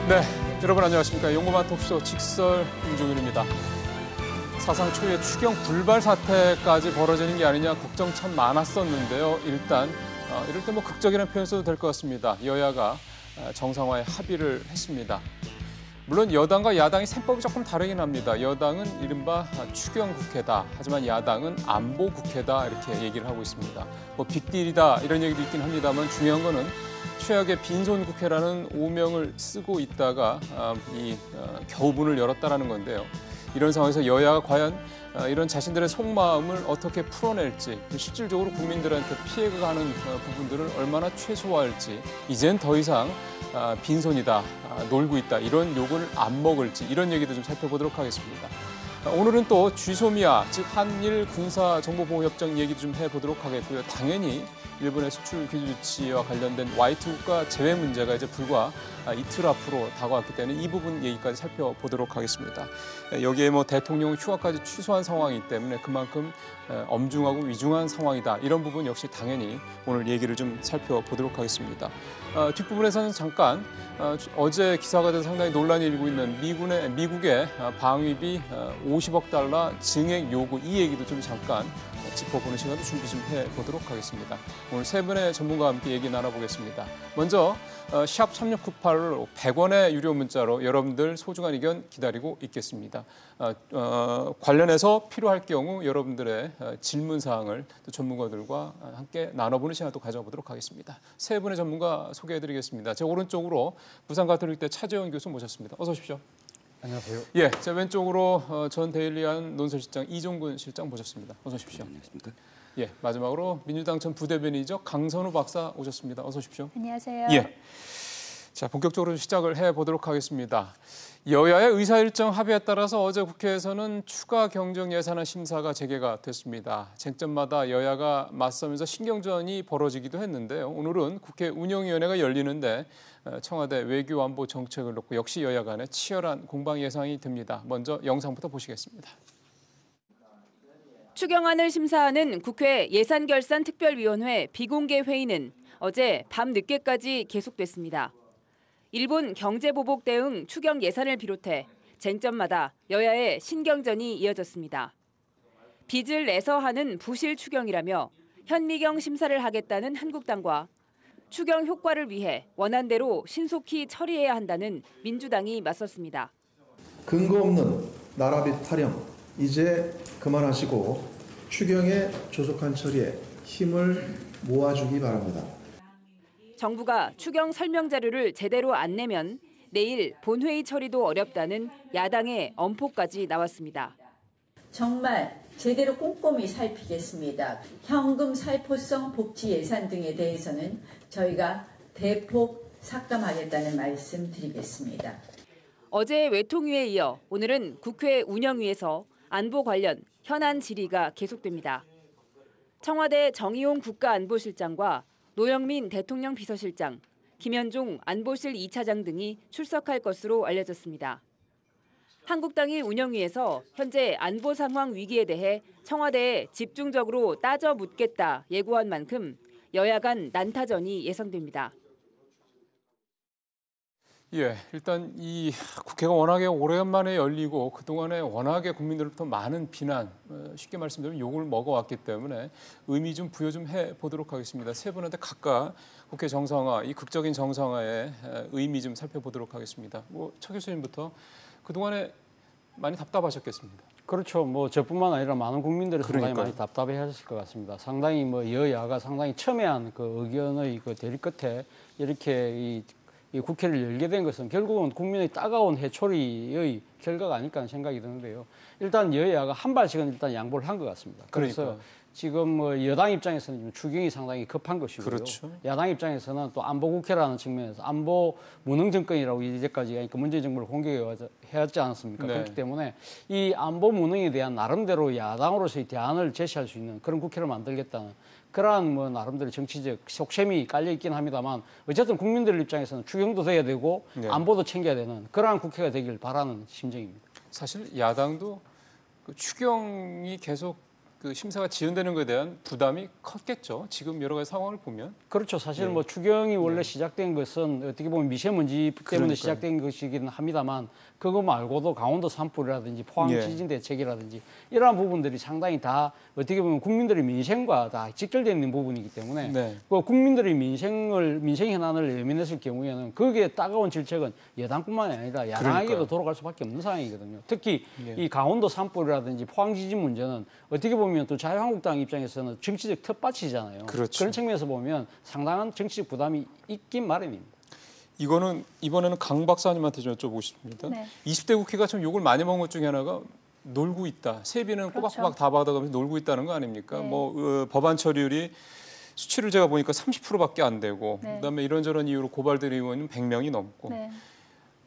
네, 여러분 안녕하십니까. 용고만 톡쇼 직설 김종윤입니다. 사상 초유의 추경 불발 사태까지 벌어지는 게 아니냐 걱정 참 많았었는데요. 일단 이럴 때 극적이라는 표현 써도 될 것 같습니다. 여야가 정상화에 합의를 했습니다. 물론 여당과 야당이 셈법이 조금 다르긴 합니다. 여당은 이른바 추경 국회다. 하지만 야당은 안보 국회다. 이렇게 얘기를 하고 있습니다. 빅딜이다 이런 얘기도 있긴 합니다만 중요한 거는 최악의 빈손 국회라는 오명을 쓰고 있다가 겨우 문을 열었다라는 건데요. 이런 상황에서 여야가 과연 이런 자신들의 속마음을 어떻게 풀어낼지, 실질적으로 국민들한테 피해가 가는 부분들을 얼마나 최소화할지, 이젠 더 이상 빈손이다, 놀고 있다, 이런 욕을 안 먹을지 이런 얘기도 좀 살펴보도록 하겠습니다. 오늘은 또 쥐소미아, 즉 한일 군사정보보호협정 얘기 좀 해보도록 하겠고요. 당연히 일본의 수출 규제 조치와 관련된 Y2 국가 제외 문제가 이제 불과 이틀 앞으로 다가왔기 때문에 이 부분 얘기까지 살펴보도록 하겠습니다. 여기에 대통령 휴가까지 취소한 상황이기 때문에 그만큼 엄중하고 위중한 상황이다. 이런 부분 역시 당연히 오늘 얘기를 좀 살펴보도록 하겠습니다. 뒷부분에서는 잠깐 어제 기사가 돼서 상당히 논란이 일고 있는 미국의 방위비 50억 달러 증액 요구 이 얘기도 좀 잠깐 짚어보는 시간도 준비 좀 해보도록 하겠습니다. 오늘 세 분의 전문가와 함께 얘기 나눠보겠습니다. 먼저 샵 3698로 100원의 유료 문자로 여러분들 소중한 의견 기다리고 있겠습니다. 관련해서 필요할 경우 여러분들의 질문 사항을 또 전문가들과 함께 나눠보는 시간도 가져보도록 하겠습니다. 세 분의 전문가 소개해드리겠습니다. 제 오른쪽으로 부산가톨릭대 차재원 교수 모셨습니다. 어서 오십시오. 안녕하세요. 예, 제 왼쪽으로 전 데일리한 논설실장 이종근 실장 모셨습니다. 어서 오십시오. 안녕하십니까. 예, 마지막으로 민주당 전 부대변인이죠. 강선우 박사 오셨습니다. 어서 오십시오. 안녕하세요. 예. 자, 본격적으로 시작을 해보도록 하겠습니다. 여야의 의사일정 합의에 따라서 어제 국회에서는 추가 경정 예산안 심사가 재개가 됐습니다. 쟁점마다 여야가 맞서면서 신경전이 벌어지기도 했는데요. 오늘은 국회 운영위원회가 열리는데 청와대 외교안보 정책을 놓고 역시 여야 간에 치열한 공방 예상이 듭니다. 먼저 영상부터 보시겠습니다. 추경안을 심사하는 국회 예산결산특별위원회 비공개 회의는 어제 밤 늦게까지 계속됐습니다. 일본 경제보복 대응 추경 예산을 비롯해 쟁점마다 여야의 신경전이 이어졌습니다. 빚을 내서 하는 부실 추경이라며 현미경 심사를 하겠다는 한국당과 추경 효과를 위해 원안대로 신속히 처리해야 한다는 민주당이 맞섰습니다. 근거 없는 나라빚 타령 이제 그만하시고 추경의 조속한 처리에 힘을 모아주기 바랍니다. 정부가 추경 설명 자료를 제대로 안 내면 내일 본회의 처리도 어렵다는 야당의 엄포까지 나왔습니다. 정말 제대로 꼼꼼히 살피겠습니다. 현금 살포성 복지 예산 등에 대해서는 저희가 대폭 삭감하겠다는 말씀 드리겠습니다. 어제 외통위에 이어 오늘은 국회 운영위에서 안보 관련 현안 질의가 계속됩니다. 청와대 정의용 국가안보실장과 노영민 대통령 비서실장, 김현종 안보실 2차장 등이 출석할 것으로 알려졌습니다. 한국당이 운영위에서 현재 안보 상황 위기에 대해 청와대에 집중적으로 따져 묻겠다 예고한 만큼 여야 간 난타전이 예상됩니다. 예, 일단 이 국회가 워낙에 오랜만에 열리고 그동안에 워낙에 국민들로부터 많은 비난, 쉽게 말씀드리면 욕을 먹어왔기 때문에 의미 좀 부여 좀 해보도록 하겠습니다. 세 분한테 각각 국회 정상화, 이 극적인 정상화의 의미 좀 살펴보도록 하겠습니다. 차 교수님부터 그동안에 많이 답답하셨겠습니다. 그렇죠. 저뿐만 아니라 많은 국민들이 상당히 많이 답답해하셨을 것 같습니다. 상당히 여야가 상당히 첨예한 의견의 대립 끝에 이렇게 이 국회를 열게 된 것은 결국은 국민의 따가운 해초리의 결과가 아닐까 하는 생각이 드는데요. 일단 여야가 한 발씩은 일단 양보를 한 것 같습니다. 그래서 지금 여당 입장에서는 추경이 상당히 급한 것이고요. 그렇죠. 야당 입장에서는 또 안보 국회라는 측면에서 안보 무능 정권이라고 이제까지 문재인 정부를 공격해왔지 않았습니까? 네. 그렇기 때문에 이 안보 무능에 대한 나름대로 야당으로서의 대안을 제시할 수 있는 그런 국회를 만들겠다는 그러한 나름대로 정치적 속셈이 깔려 있긴 합니다만 어쨌든 국민들 입장에서는 추경도 돼야 되고 네. 안보도 챙겨야 되는 그러한 국회가 되길 바라는 심정입니다. 사실 야당도 추경이 계속 그 심사가 지연되는 것에 대한 부담이 컸겠죠. 지금 여러 가지 상황을 보면. 그렇죠. 사실 뭐 추경이 원래 시작된 것은 어떻게 보면 미세먼지 때문에 그러니까요. 시작된 것이기는 합니다만 그거 말고도 강원도 산불이라든지 포항 예. 지진 대책이라든지 이러한 부분들이 상당히 다 어떻게 보면 국민들의 민생과 다 직결되어 있는 부분이기 때문에 네. 그 국민들의 민생 현안을 예민했을 경우에는 거기에 따가운 질책은 여당뿐만이 아니라 야당에게도 그러니까요. 돌아갈 수밖에 없는 상황이거든요. 특히 예. 이 강원도 산불이라든지 포항 지진 문제는 어떻게 보면 또 자유한국당 입장에서는 정치적 텃밭이잖아요. 그렇죠. 그런 측면에서 보면 상당한 정치적 부담이 있긴 마련입니다. 이거는 이번에는 강 박사님한테 좀 여쭤보고 싶습니다. 네. 20대 국회가 좀 욕을 많이 먹은 것 중에 하나가 놀고 있다. 세비는 그렇죠. 꼬박꼬박 다 받아가면서 놀고 있다는 거 아닙니까? 네. 뭐 법안 처리율이 수치를 제가 보니까 30%밖에 안 되고 네. 그다음에 이런저런 이유로 고발된 의원은 100명이 넘고 네.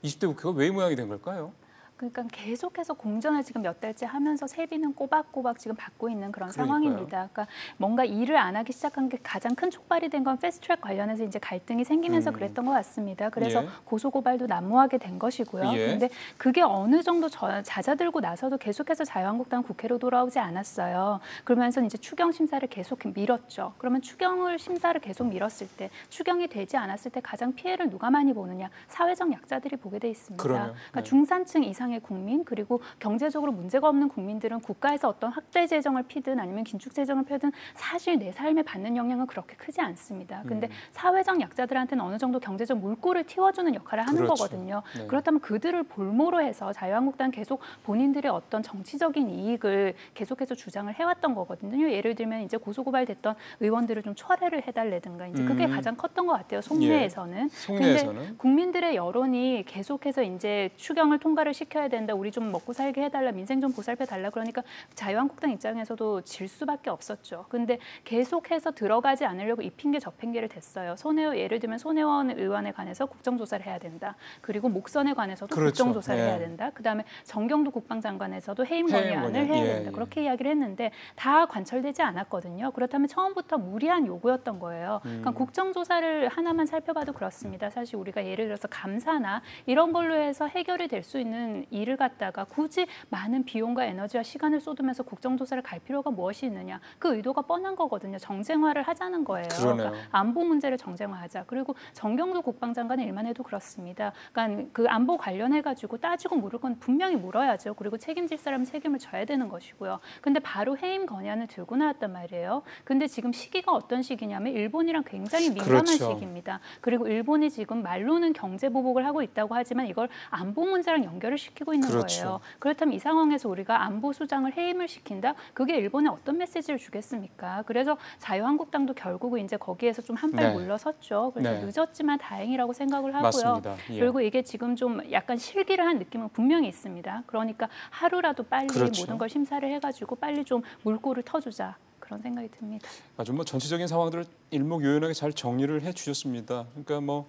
20대 국회가 왜 이 모양이 된 걸까요? 그러니까 계속해서 공전을 지금 몇 달째 하면서 세비는 꼬박꼬박 지금 받고 있는 그런 그러니까요. 상황입니다. 그러니까 뭔가 일을 안 하기 시작한 게 가장 큰 촉발이 된 건 패스트트랙 관련해서 이제 갈등이 생기면서 그랬던 것 같습니다. 그래서 예. 고소고발도 난무하게 된 것이고요. 예. 그런데 그게 어느 정도 잦아들고 나서도 계속해서 자유한국당 국회로 돌아오지 않았어요. 그러면서 이제 추경 심사를 계속 밀었죠. 그러면 추경을 심사를 계속 밀었을 때 추경이 되지 않았을 때 가장 피해를 누가 많이 보느냐? 사회적 약자들이 보게 돼 있습니다. 그러네요. 그러니까 네. 중산층 이상의 국민 그리고 경제적으로 문제가 없는 국민들은 국가에서 어떤 확대 재정을 피든 아니면 긴축 재정을 펴든 사실 내 삶에 받는 영향은 그렇게 크지 않습니다. 근데 사회적 약자들한테는 어느 정도 경제적 물꼬를 틔워주는 역할을 하는 그렇죠. 거거든요. 네. 그렇다면 그들을 볼모로 해서 자유한국당 계속 본인들의 어떤 정치적인 이익을 계속해서 주장을 해왔던 거거든요. 예를 들면 이제 고소고발됐던 의원들을 좀 철회를 해달라든가 이제 그게 가장 컸던 것 같아요. 속내에서는. 속내에서는. 근데 국민들의 여론이 계속해서 이제 추경을 통과를 시켜야 된다. 우리 좀 먹고 살게 해달라. 민생 좀 보살펴 달라. 그러니까 자유한국당 입장에서도 질 수밖에 없었죠. 근데 계속해서 들어가지 않으려고 이 핑계 저 핑계를 댔어요. 예를 들면 손혜원 의원에 관해서 국정조사를 해야 된다. 그리고 목선에 관해서도 그렇죠. 국정조사를 예. 해야 된다. 그다음에 정경도 국방장관에서도 해임 건의안을 해야 예, 된다. 예. 그렇게 이야기를 했는데 다 관철되지 않았거든요. 그렇다면 처음부터 무리한 요구였던 거예요. 그러니까 국정조사를 하나만 살펴봐도 그렇습니다. 사실 우리가 예를 들어서 감사나 이런 걸로 해서 해결이 될 수 있는 일을 갖다가 굳이 많은 비용과 에너지와 시간을 쏟으면서 국정조사를 갈 필요가 무엇이 있느냐. 그 의도가 뻔한 거거든요. 정쟁화를 하자는 거예요. 그러네요. 그러니까 안보 문제를 정쟁화하자. 그리고 정경도 국방장관의 일만 해도 그렇습니다. 그러니까 그 안보 관련해가지고 따지고 물을 건 분명히 물어야죠. 그리고 책임질 사람은 책임을 져야 되는 것이고요. 근데 바로 해임 건의안을 들고 나왔단 말이에요. 근데 지금 시기가 어떤 시기냐면 일본이랑 굉장히 민감한 그렇죠. 시기입니다. 그리고 일본이 지금 말로는 경제 보복을 하고 있다고 하지만 이걸 안보 문제랑 연결을 시키고 있는 그렇죠. 거예요. 그렇다면 이 상황에서 우리가 안보 수장을 해임을 시킨다? 그게 일본에 어떤 메시지를 주겠습니까? 그래서 자유한국당도 결국은 이제 거기에서 좀 한 발 네. 물러섰죠. 그래서 네. 늦었지만 다행이라고 생각을 하고요. 맞습니다. 예. 그리고 이게 지금 좀 약간 실기를 한 느낌은 분명히 있습니다. 그러니까 하루라도 빨리 그렇죠. 모든 걸 심사를 해가지고 빨리 좀 물꼬를 터주자. 그런 생각이 듭니다. 아주 뭐 전체적인 상황들을 일목요연하게 잘 정리를 해주셨습니다. 그러니까 뭐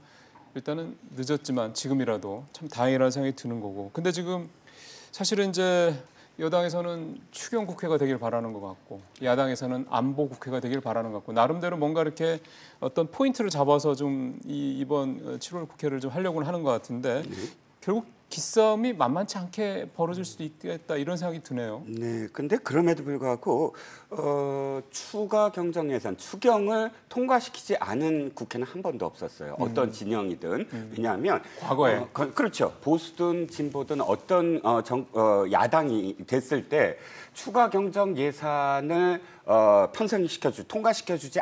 일단은 늦었지만 지금이라도 참 다행이라는 생각이 드는 거고. 근데 지금 사실은 이제 여당에서는 추경 국회가 되길 바라는 것 같고 야당에서는 안보 국회가 되길 바라는 것 같고 나름대로 뭔가 이렇게 어떤 포인트를 잡아서 좀 이번 7월 국회를 좀 하려고는 하는 것 같은데 결국 기싸움이 만만치 않게 벌어질 수도 있겠다 이런 생각이 드네요. 네, 근데 그럼에도 불구하고 추가 경정 예산, 추경을 통과시키지 않은 국회는 한 번도 없었어요. 어떤 진영이든. 왜냐하면 과거에. 그렇죠. 보수든 진보든 어떤 야당이 됐을 때 추가 경정 예산을 통과시켜주지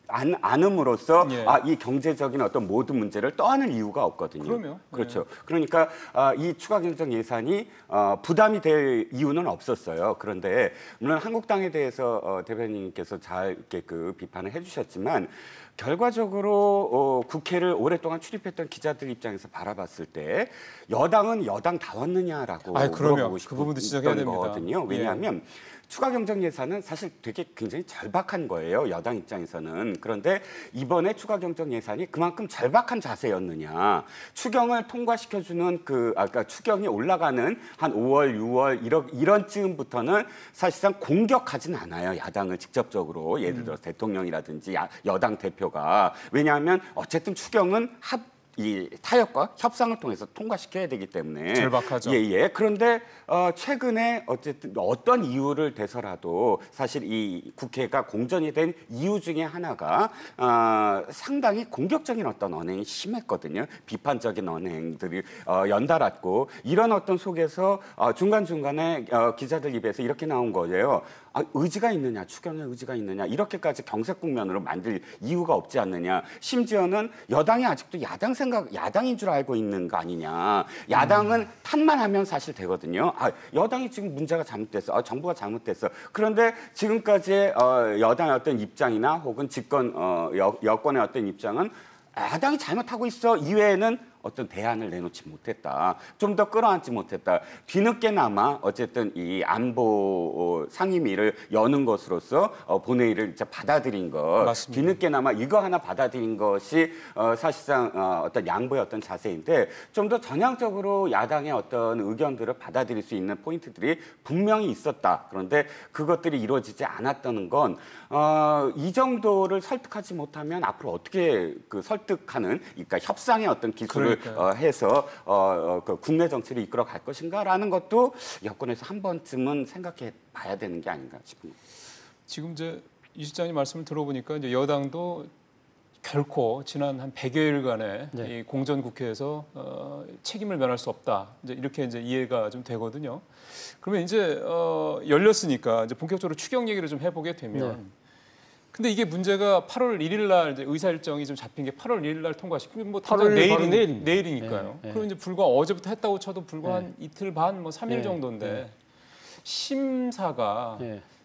않음으로써 예. 이 경제적인 어떤 모든 문제를 떠안을 이유가 없거든요. 그럼요. 그렇죠. 그러니까 이 추가 경정 예산이 부담이 될 이유는 없었어요. 그런데 물론 한국당에 대해서 대변인께서 잘 이렇게 그 비판을 해주셨지만 결과적으로 국회를 오랫동안 출입했던 기자들 입장에서 바라봤을 때 여당은 여당다웠느냐라고 그럼요. 물어보고 그 부분도 지적해야 싶은 됩니다. 거거든요. 왜냐하면 추가 경정 예산은 사실 굉장히 절박한 거예요. 여당 입장에서는. 그런데 이번에 추가 경정 예산이 그만큼 절박한 자세였느냐. 추경을 통과시켜주는 추경이 올라가는 한 5월, 6월 이런 쯤부터는 사실상 공격하진 않아요. 야당을 직접적으로. 예를 들어 대통령이라든지 여당 대표가. 왜냐하면 어쨌든 추경은 이 타협과 협상을 통해서 통과시켜야 되기 때문에 절박하죠. 예. 그런데 최근에 어쨌든 어떤 이유를 대서라도 사실 이 국회가 공전이 된 이유 중에 하나가 상당히 공격적인 어떤 언행이 심했거든요. 비판적인 언행들이 연달았고 이런 어떤 속에서 중간중간에 기자들 입에서 이렇게 나온 거예요. 의지가 있느냐, 추경에 의지가 있느냐, 이렇게까지 경색 국면으로 만들 이유가 없지 않느냐. 심지어는 여당이 아직도 야당인 줄 알고 있는 거 아니냐. 야당은 탓만 하면 사실 되거든요. 여당이 지금 문제가 잘못됐어. 정부가 잘못됐어. 그런데 지금까지의 여당의 어떤 입장이나 혹은 집권 여권의 어떤 입장은 야당이 잘못하고 있어 이외에는 어떤 대안을 내놓지 못했다. 좀 더 끌어안지 못했다. 뒤늦게나마 어쨌든 이 안보 상임위를 여는 것으로서 본회의를 이제 받아들인 것. 맞습니다. 뒤늦게나마 이거 하나 받아들인 것이 사실상 어떤 양보의 어떤 자세인데 좀 더 전향적으로 야당의 어떤 의견들을 받아들일 수 있는 포인트들이 분명히 있었다. 그런데 그것들이 이루어지지 않았다는 건 이 정도를 설득하지 못하면 앞으로 어떻게 그 설득하는, 그러니까 협상의 어떤 기술을 해서 그 국내 정치를 이끌어 갈 것인가라는 것도 여권에서 한 번쯤은 생각해 봐야 되는 게 아닌가 싶습니다. 지금 이제 이 실장님 말씀을 들어보니까 이제 여당도 결코 지난 한 100여일간의 이 공전 국회에서 책임을 면할 수 없다. 이렇게 이제 이해가 좀 되거든요. 그러면 이제 열렸으니까 이제 본격적으로 추경 얘기를 좀 해보게 되면. 근데 이게 문제가 8월 1일 날 이제 의사 일정이 좀 잡힌 게 8월 1일 날 통과시키면 뭐 8월 내일이니까요. 그럼 이제 불과 어제부터 했다고 쳐도 불과 한 이틀 반, 뭐 3일 정도인데 심사가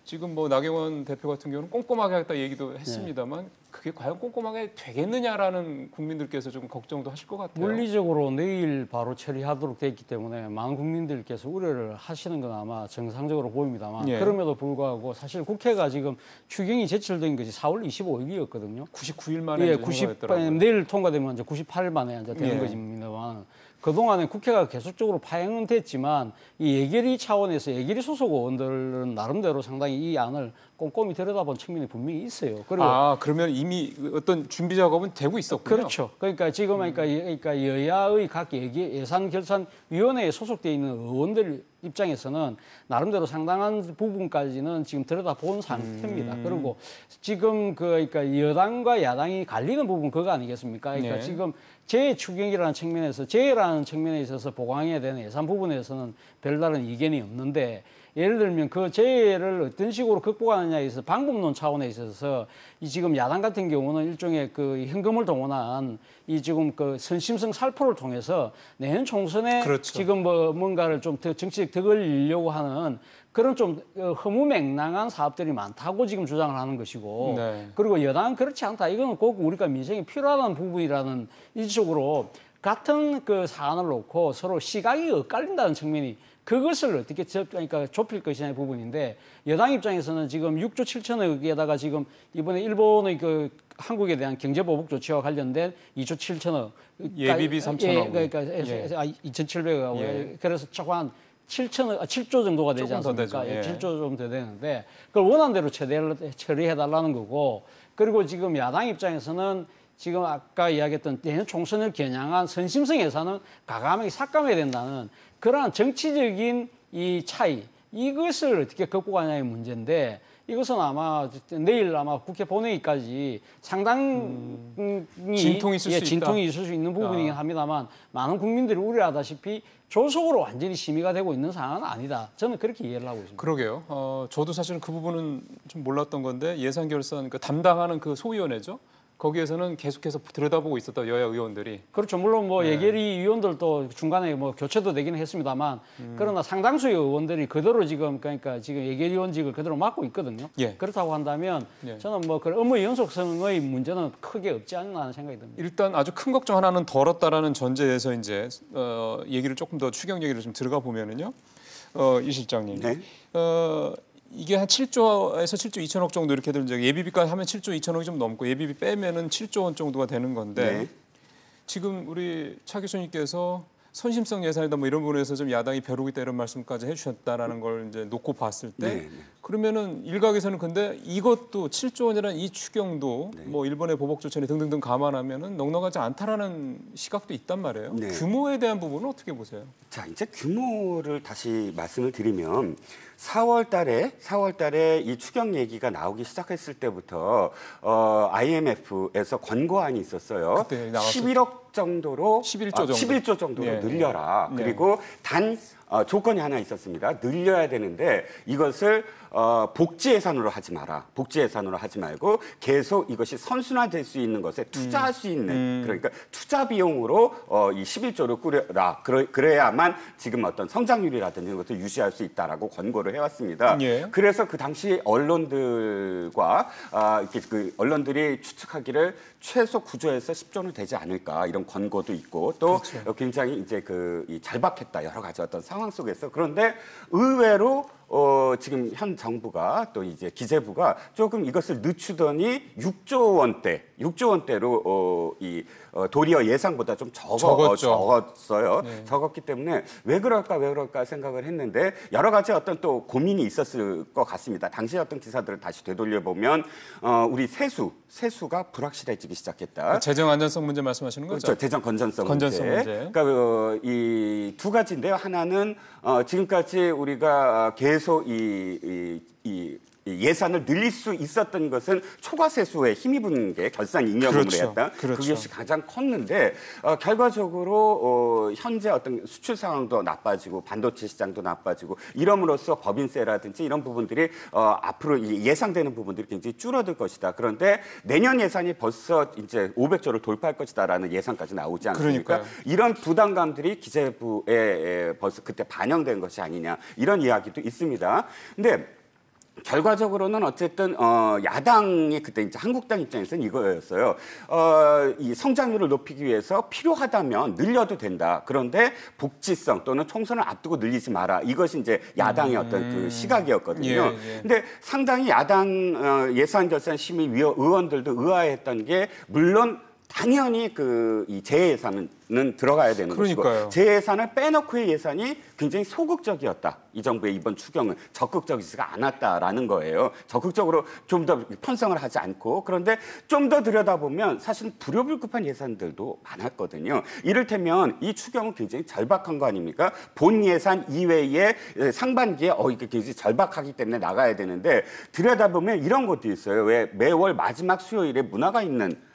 지금 뭐 나경원 대표 같은 경우는 꼼꼼하게 하겠다 얘기도 했습니다만 그게 과연 꼼꼼하게 되겠느냐라는 국민들께서 좀 걱정도 하실 것 같아요. 물리적으로 내일 바로 처리하도록 돼 있기 때문에 많은 국민들께서 우려를 하시는 건 아마 정상적으로 보입니다만 그럼에도 불구하고 사실 국회가 지금 추경이 제출된 것이 4월 25일이었거든요. 99일 만에 90일 내일 통과되면 이제 98일 만에 이제 되는 것입니다만 그동안에 국회가 계속적으로 파행은 됐지만 이 예결위 차원에서 예결위 소속 의원들은 나름대로 상당히 이 안을 꼼꼼히 들여다본 측면이 분명히 있어요. 그리고 그러면 이미 어떤 준비 작업은 되고 있었군요. 그렇죠. 그러니까 지금 그러니까 여야의 각 예산결산위원회에 소속돼 있는 의원들 입장에서는 나름대로 상당한 부분까지는 지금 들여다본 상태입니다. 그리고 지금 그러니까 여당과 야당이 갈리는 부분 그거 아니겠습니까? 그러니까 지금 재추경이라는 측면에서 재라는 측면에 있어서 보강해야 되는 예산 부분에서는 별다른 이견이 없는데 예를 들면 그 재해를 어떤 식으로 극복하느냐에 있어서 방법론 차원에 있어서 이 지금 야당 같은 경우는 일종의 그 현금을 동원한 이 지금 그 선심성 살포를 통해서 내년 총선에 지금 뭐 뭔가를 좀 더 정치적 덕을 이려고 하는 그런 좀 허무맹랑한 사업들이 많다고 지금 주장을 하는 것이고 그리고 여당은 그렇지 않다. 이거는 꼭 우리가 민생이 필요하다는 부분이라는 일적으로 같은 그 사안을 놓고 서로 시각이 엇갈린다는 측면이 그것을 어떻게 그러니까 좁힐 것이냐의 부분인데 여당 입장에서는 지금 6조 7천억에다가 지금 이번에 일본의 그 한국에 대한 경제보복 조치와 관련된 2조 7천억 예비비 3천억 그러니까 2,700억 그래서 차고 한 7조 정도가 되지 않습니까? 7조 좀 더 되는데 그걸 원하는 대로 처리해달라는 거고 그리고 지금 야당 입장에서는 지금 아까 이야기했던 내년 총선을 겨냥한 선심성 예산은 과감하게 삭감해야 된다는 그러한 정치적인 이 차이 이것을 어떻게 극복하냐의 문제인데 이것은 아마 내일 아마 국회 본회의까지 상당히 진통이 있을 수 있는 부분이긴 합니다만 많은 국민들이 우려하다시피 조속으로 완전히 심의가 되고 있는 상황은 아니다. 저는 그렇게 이해를 하고 있습니다. 그러게요. 저도 사실은 그 부분은 좀 몰랐던 건데 예산결산 담당하는 그 소위원회죠. 거기에서는 계속해서 들여다보고 있었다 여야 의원들이. 그렇죠. 물론 뭐 예결위 위원들도 중간에 뭐 교체도 되기는 했습니다만 그러나 상당수의 의원들이 그대로 지금 그러니까 지금 예결위원직을 그대로 맡고 있거든요. 그렇다고 한다면 저는 뭐 그 업무 연속성의 문제는 크게 없지 않나 하는 생각이 듭니다. 일단 아주 큰 걱정 하나는 덜었다라는 전제에서 이제 얘기를 조금 더 추경 얘기를 좀 들어가 보면은요. 이 실장님. 이게 한 7조에서 7조 2천억 정도 이렇게 되는 예비비까지 하면 7조 2천억이 좀 넘고 예비비 빼면은 7조 원 정도가 되는 건데 지금 우리 차 교수님께서 선심성 예산이다 뭐 이런 부분에서 좀 야당이 벼르고 있다 이런 말씀까지 해주셨다라는 걸 이제 놓고 봤을 때 그러면은 일각에서는 근데 이것도 7조 원이라는 이 추경도 네. 뭐 일본의 보복 조처니 등등등 감안하면은 넉넉하지 않다라는 시각도 있단 말이에요. 네. 규모에 대한 부분은 어떻게 보세요? 자, 이제 규모를 다시 말씀을 드리면 4월 달에 이 추경 얘기가 나오기 시작했을 때부터 IMF에서 권고안이 있었어요. 그때 나왔었죠. 11억 정도로 11조 정도. 11조 정도로 예. 늘려라. 네. 그리고 단 조건이 하나 있었습니다. 늘려야 되는데 이것을 복지 예산으로 하지 마라. 복지 예산으로 하지 말고 계속 이것이 선순환될 수 있는 것에 투자할 수 있는 그러니까 투자 비용으로 이 11조를 꾸려라. 그래야만 지금 어떤 성장률이라든지 이런 것을 유지할 수 있다라고 권고를 해왔습니다. 예. 그래서 그 당시 언론들과 이렇게 그 언론들이 추측하기를 최소 9조에서 10조는 되지 않을까 이런 권고도 있고 또 그렇죠. 굉장히 이제 이 절박했다 여러 가지 어떤 상황 속에서 그런데 의외로 지금 현 정부가 또 이제 기재부가 조금 이것을 늦추더니 6조 원대로 도리어 예상보다 좀 적었어요. 네. 적었기 때문에 왜 그럴까 생각을 했는데 여러 가지 어떤 또 고민이 있었을 것 같습니다. 당시 어떤 기사들을 다시 되돌려 보면 우리 세수가 불확실해지기 시작했다. 재정 안전성 문제 말씀하시는 거죠? 그렇죠. 재정 건전성 문제. 그러니까 이 두 가지인데요. 하나는 지금까지 우리가 계속 이 예산을 늘릴 수 있었던 것은 초과 세수에 힘입은 게 결산잉여금으로 그렇죠. 했다. 그렇죠. 그것이 가장 컸는데 결과적으로 현재 어떤 수출 상황도 나빠지고 반도체 시장도 나빠지고 이럼으로써 법인세라든지 이런 부분들이 앞으로 예상되는 부분들이 굉장히 줄어들 것이다. 그런데 내년 예산이 벌써 이제 500조를 돌파할 것이다라는 예상까지 나오지 않습니까? 그러니까요. 이런 부담감들이 기재부에 벌써 그때 반영된 것이 아니냐 이런 이야기도 있습니다. 근데 결과적으로는 어쨌든 야당이 그때 이제 한국당 입장에서는 이거였어요. 이 성장률을 높이기 위해서 필요하다면 늘려도 된다. 그런데 복지성 또는 총선을 앞두고 늘리지 마라. 이것이 이제 야당의 어떤 그 시각이었거든요. 예. 근데 상당히 야당 예산결산심의 의원들도 의아했던 게 물론 당연히 이 재예산은 들어가야 되는 그러니까요. 것이고 재예산을 빼놓고의 예산이 굉장히 소극적이었다. 이 정부의 이번 추경은 적극적이지가 않았다라는 거예요. 적극적으로 좀 더 편성을 하지 않고 그런데 좀 더 들여다보면 사실 불효불급한 예산들도 많았거든요. 이를테면 이 추경은 굉장히 절박한 거 아닙니까? 본 예산 이외에 상반기에 이게 굉장히 절박하기 때문에 나가야 되는데 들여다보면 이런 것도 있어요. 왜 매월 마지막 수요일에 문화가 있는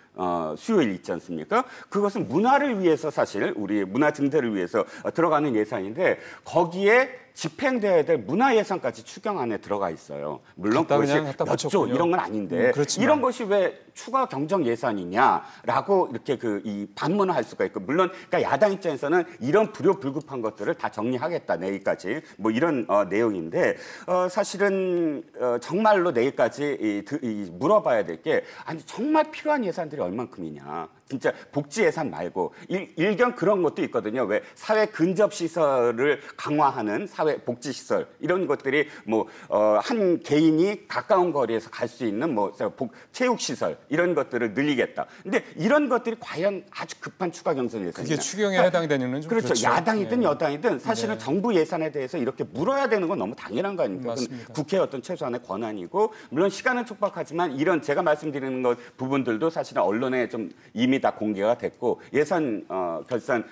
수요일 있지 않습니까? 그것은 문화를 위해서 사실 우리 문화 증대를 위해서 들어가는 예산인데 거기에 집행돼야 될 문화 예산까지 추경 안에 들어가 있어요. 물론 그것이 몇 조 이런 건 아닌데 이런 것이 왜 추가 경정 예산이냐라고 이렇게 이 반문을 할 수가 있고 물론 그러니까 야당 입장에서는 이런 불효불급한 것들을 다 정리하겠다 내일까지 뭐 이런 내용인데 사실은 정말로 내일까지 물어봐야 될 게 아니 정말 필요한 예산들이 얼만큼이냐. 진짜 복지 예산 말고 일견 그런 것도 있거든요. 왜 사회 근접 시설을 강화하는 사회 복지 시설 이런 것들이 뭐 한 개인이 가까운 거리에서 갈 수 있는 뭐 체육 시설 이런 것들을 늘리겠다. 근데 이런 것들이 과연 아주 급한 추가 경선 예산이냐? 그게 추경에 해당이 되는 좀 그렇죠. 야당이든 여당이든 사실은 네. 정부 예산에 대해서 이렇게 물어야 되는 건 너무 당연한 거 아닙니까? 국회의 어떤 최소한의 권한이고 물론 시간은 촉박하지만 이런 제가 말씀드리는 것 부분들도 사실은 언론에 좀 이미 다 공개가 됐고 예산 결산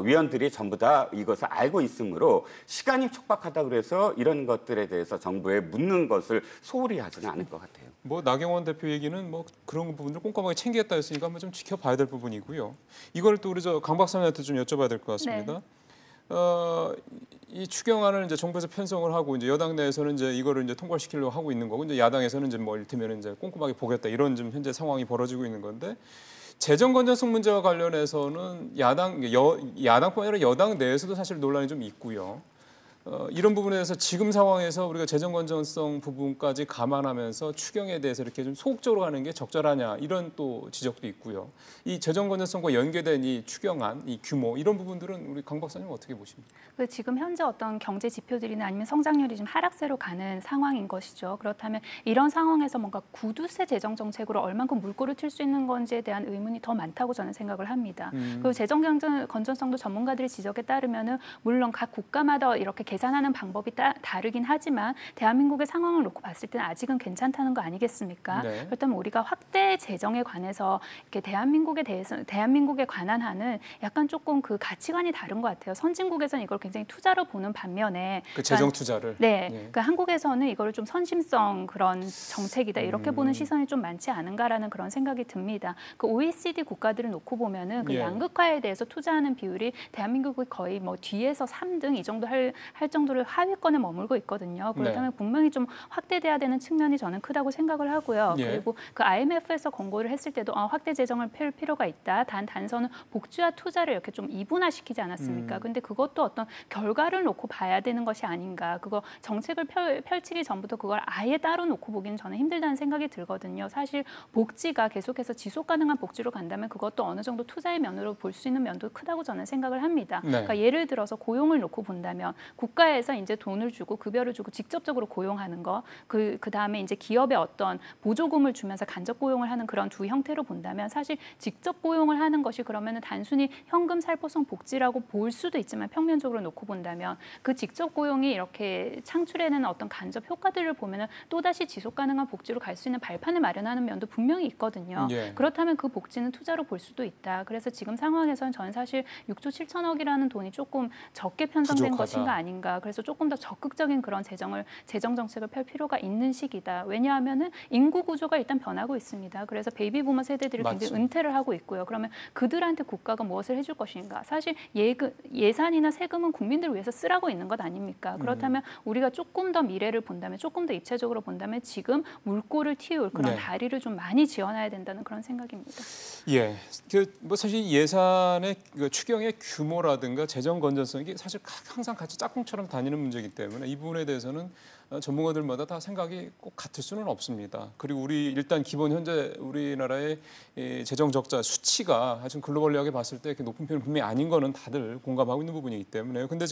위원들이 전부 다 이것을 알고 있으므로 시간이 촉박하다 그래서 이런 것들에 대해서 정부에 묻는 것을 소홀히 하지는 않을 것 같아요. 뭐 나경원 대표 얘기는 뭐 그런 부분들 꼼꼼하게 챙기겠다 했으니까 한번 좀 지켜봐야 될 부분이고요. 이걸 또 우리 강 박사님한테 좀 여쭤봐야 될 것 같습니다. 네. 이 추경안을 이제 정부에서 편성을 하고 이제 여당 내에서는 이제 이거를 이제 통과시키려고 하고 있는 거고 이제 야당에서는 이제 뭐 이를테면 이제 꼼꼼하게 보겠다 이런 좀 현재 상황이 벌어지고 있는 건데. 재정 건전성 문제와 관련해서는 야당뿐 아니라 여당 내에서도 사실 논란이 좀 있고요. 이런 부분에 대해서 지금 상황에서 우리가 재정 건전성 부분까지 감안하면서 추경에 대해서 이렇게 좀 소극적으로 가는 게 적절하냐 이런 또 지적도 있고요. 이 재정 건전성과 연계된 이 추경안, 이 규모 이런 부분들은 우리 강 박사님 어떻게 보십니까? 지금 현재 어떤 경제 지표들이나 아니면 성장률이 좀 하락세로 가는 상황인 것이죠. 그렇다면 이런 상황에서 뭔가 구두쇠 재정 정책으로 얼만큼 물꼬를 틀 수 있는 건지에 대한 의문이 더 많다고 저는 생각을 합니다. 그리고 재정 건전성도 전문가들의 지적에 따르면은 물론 각 국가마다 이렇게 계산하는 방법이 다르긴 하지만 대한민국의 상황을 놓고 봤을 때는 아직은 괜찮다는 거 아니겠습니까? 네. 그렇다면 우리가 확대 재정에 관해서 이렇게 대한민국에 관한 한은 약간 조금 그 가치관이 다른 것 같아요. 선진국에서는 이걸 굉장히 투자로 보는 반면에 그 재정 투자를 네, 그러니까 한국에서는 이거를 좀 선심성 그런 정책이다 이렇게 보는 시선이 좀 많지 않은가라는 그런 생각이 듭니다. 그 OECD 국가들을 놓고 보면은 그 예. 양극화에 대해서 투자하는 비율이 대한민국이 거의 뭐 뒤에서 3등 이 정도 할 정도로 하위권에 머물고 있거든요. 그렇다면 분명히 좀 확대돼야 되는 측면이 저는 크다고 생각을 하고요. 예. 그리고 그 IMF에서 권고를 했을 때도 확대 재정을 펼 필요가 있다. 단서는 복지와 투자를 이렇게 좀 이분화시키지 않았습니까? 근데 그것도 어떤 결과를 놓고 봐야 되는 것이 아닌가. 그거 정책을 펼치기 전부터 그걸 아예 따로 놓고 보기는 저는 힘들다는 생각이 들거든요. 사실 복지가 계속해서 지속 가능한 복지로 간다면 그것도 어느 정도 투자의 면으로 볼 수 있는 면도 크다고 저는 생각을 합니다. 네. 그러니까 예를 들어서 고용을 놓고 본다면 국가에서 이제 돈을 주고 급여를 주고 직접적으로 고용하는 거, 그다음에 이제 기업에 어떤 보조금을 주면서 간접 고용을 하는 그런 두 형태로 본다면 사실 직접 고용을 하는 것이 그러면은 단순히 현금 살포성 복지라고 볼 수도 있지만 평면적으로 놓고 본다면 그 직접 고용이 이렇게 창출해내는 어떤 간접 효과들을 보면은 또다시 지속 가능한 복지로 갈 수 있는 발판을 마련하는 면도 분명히 있거든요. 예. 그렇다면 그 복지는 투자로 볼 수도 있다. 그래서 지금 상황에서는 저는 사실 6조 7천억이라는 돈이 조금 적게 편성된 부족하다. 것인가 아닌가. 그래서 조금 더 적극적인 그런 재정 정책을 펼 필요가 있는 시기다. 왜냐하면은 인구 구조가 일단 변하고 있습니다. 그래서 베이비 부머 세대들이 맞죠. 굉장히 은퇴를 하고 있고요. 그러면 그들한테 국가가 무엇을 해줄 것인가? 사실 예산이나 세금은 국민들을 위해서 쓰라고 있는 것 아닙니까? 그렇다면 우리가 조금 더 미래를 본다면, 조금 더 입체적으로 본다면 지금 물꼬를 틔울 그런 네. 다리를 좀 많이 지어놔야 된다는 그런 생각입니다. 예, 뭐 사실 예산의 추경의 규모라든가 재정 건전성이 사실 항상 같이 짝꿍처럼 다니는 문제이기 때문에 이 부분에 대해서는 전문가들마다 다 생각이 꼭 같을 수는 없습니다. 그리고 우리 일단 기본 현재 우리나라의 재정 적자 수치가 하여튼 글로벌하게 봤을 때 이렇게 높은 편은 분명히 아닌 거는 다들 공감하고 있는 부분이기 때문에 근데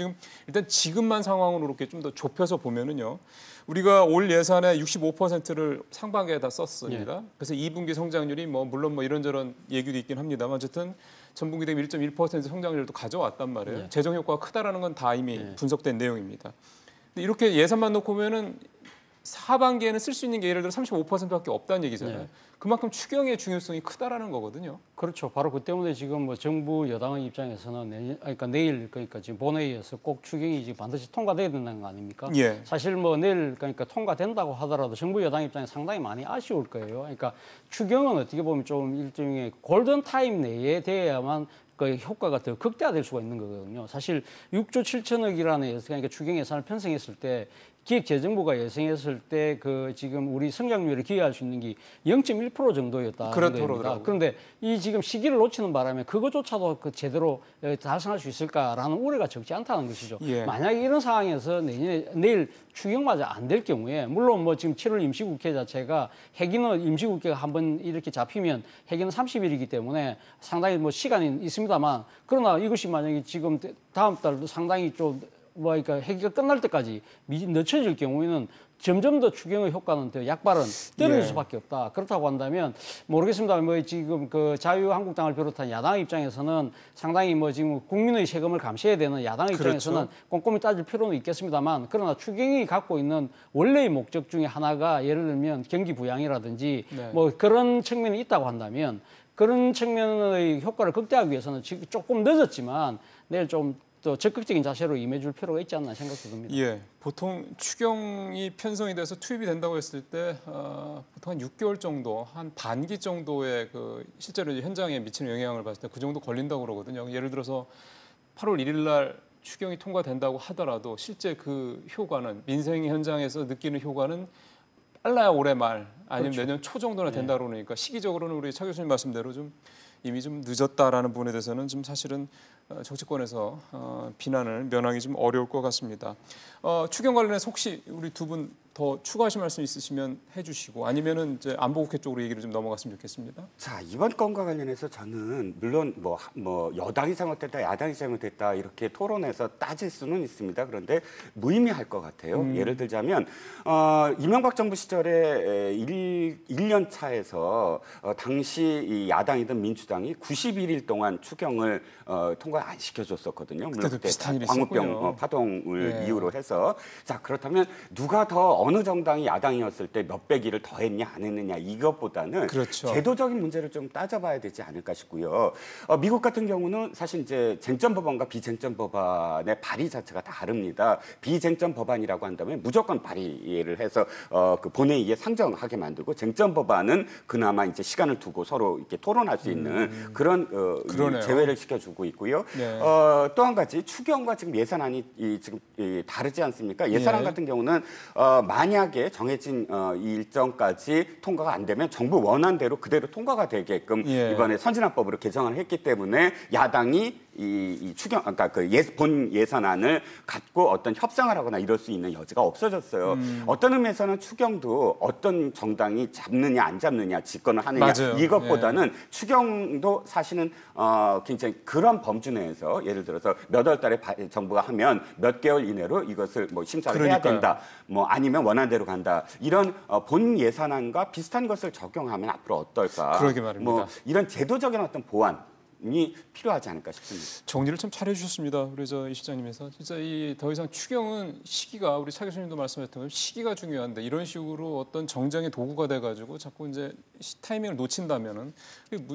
일단 지금만 상황으로 이렇게 좀 더 좁혀서 보면은요. 우리가 올 예산의 65%를 상반기에 다 썼습니다. 예. 그래서 2분기 성장률이 물론 이런저런 얘기도 있긴 합니다만 어쨌든 전분기 대비 1.1% 성장률도 가져왔단 말이에요. 예. 재정 효과가 크다라는 건 다 이미 예. 분석된 내용입니다. 근데 이렇게 예산만 놓고 보면은 하반기에는 쓸 수 있는 게 예를 들어 35%밖에 없다는 얘기잖아요. 네. 그만큼 추경의 중요성이 크다라는 거거든요. 그렇죠. 바로 그 때문에 지금 뭐 정부 여당의 입장에서는 내일 그러니까 지금 본회의에서 꼭 추경이 지금 반드시 통과돼야 된다는 거 아닙니까? 예. 사실 뭐 내일 그러니까 통과된다고 하더라도 정부 여당 입장에 상당히 많이 아쉬울 거예요. 그러니까 추경은 어떻게 보면 좀 일종의 골든 타임 내에 돼야만 그 효과가 더 극대화될 수가 있는 거거든요. 사실 6조 7천억이라는 그러니까 추경 예산을 편성했을 때 기획재정부가 예상했을 때 그 지금 우리 성장률을 기여할 수 있는 게 0.1% 정도였다. 그렇더라고요. 그런데 이 지금 시기를 놓치는 바람에 그것조차도 그 제대로 달성할 수 있을까라는 우려가 적지 않다는 것이죠. 예. 만약에 이런 상황에서 내일 추경마저 안 될 경우에 물론 뭐 지금 7월 임시국회 자체가 해기는 임시국회가 한번 이렇게 잡히면 해기는 30일이기 때문에 상당히 뭐 시간이 있습니다만 그러나 이것이 만약에 지금 다음 달도 상당히 좀 그러니까 해기가 끝날 때까지 늦춰질 경우에는 점점 더 추경의 효과는 더 약발은 떨어질 수밖에 없다. 그렇다고 한다면 모르겠습니다. 뭐 지금 그 자유한국당을 비롯한 야당 입장에서는 상당히 뭐 지금 국민의 세금을 감시해야 되는 야당 입장에서는 그렇죠. 꼼꼼히 따질 필요는 있겠습니다만 그러나 추경이 갖고 있는 원래의 목적 중에 하나가 예를 들면 경기 부양이라든지 네. 뭐 그런 측면이 있다고 한다면 그런 측면의 효과를 극대화하기 위해서는 지금 조금 늦었지만 내일 좀 또 적극적인 자세로 임해줄 필요가 있지 않나 생각도 듭니다. 예, 보통 추경이 편성이 돼서 투입이 된다고 했을 때 보통 한 6개월 정도, 한 반기 정도의 그 실제로 현장에 미치는 영향을 봤을 때 그 정도 걸린다고 그러거든요. 예를 들어서 8월 1일 날 추경이 통과된다고 하더라도 실제 그 효과는 민생 현장에서 느끼는 효과는 빨라야 올해 말 아니면 그렇죠. 내년 초 정도나 된다고 그러니까 시기적으로는 우리 차 교수님 말씀대로 좀 이미 좀 늦었다라는 부분에 대해서는 좀 사실은 정치권에서 비난을 면하기 좀 어려울 것 같습니다. 추경 관련해서 혹시 우리 두 분 더 추가하실 말씀 있으시면 해주시고 아니면은 이제 안보국회 쪽으로 얘기를 좀 넘어갔으면 좋겠습니다. 자, 이번 건과 관련해서 저는 물론 뭐 여당이 잘못됐다, 야당이 잘못됐다 이렇게 토론해서 따질 수는 있습니다. 그런데 무의미할 것 같아요. 예를 들자면 이명박 정부 시절에 1년 차에서 당시 이 야당이든 민주당이 91일 동안 추경을 통과 안 시켜줬었거든요. 물론 그때 비슷한 일이 광우병 있었고요. 파동을 네. 이유로 해서 자 그렇다면 누가 더 어느 정당이 야당이었을 때 몇백 일을 더 했냐 안 했느냐 이것보다는 그렇죠. 제도적인 문제를 좀 따져봐야 되지 않을까 싶고요. 미국 같은 경우는 사실 이제 쟁점 법안과 비쟁점 법안의 발의 자체가 다릅니다. 비쟁점 법안이라고 한다면 무조건 발의를 해서 그 본회의에 상정하게 만들고 쟁점 법안은 그나마 이제 시간을 두고 서로 이렇게 토론할 수 있는 그런 제외를 시켜주고 있고요. 네. 또 한 가지 추경과 지금 예산안이 지금 다르지 않습니까? 예산안 예. 같은 경우는 만약에 정해진 이 일정까지 통과가 안 되면 정부 원안대로 그대로 통과가 되게끔 예. 이번에 선진화법으로 개정을 했기 때문에 야당이 이 추경, 그러니까 본 예산안을 갖고 어떤 협상을 하거나 이럴 수 있는 여지가 없어졌어요. 어떤 의미에서는 추경도 어떤 정당이 잡느냐 안 잡느냐 집권을 하느냐 맞아요. 이것보다는 추경도 사실은 굉장히 그런 범주 내에서 예를 들어서 몇 월 달에 정부가 하면 몇 개월 이내로 이것을 뭐 심사를 해야 그러니까요. 된다. 뭐 아니면 원안대로 간다. 이런 본 예산안과 비슷한 것을 적용하면 앞으로 어떨까? 그러게 말입니다. 뭐 이런 제도적인 어떤 보완이 필요하지 않을까 싶습니다. 정리를 참 잘해주셨습니다. 우리 이 실장님에서 진짜 이 더 이상 추경은 시기가 우리 차 교수님도 말씀하셨던 것처럼 시기가 중요한데 이런 식으로 어떤 정쟁의 도구가 돼가지고 자꾸 이제 타이밍을 놓친다면은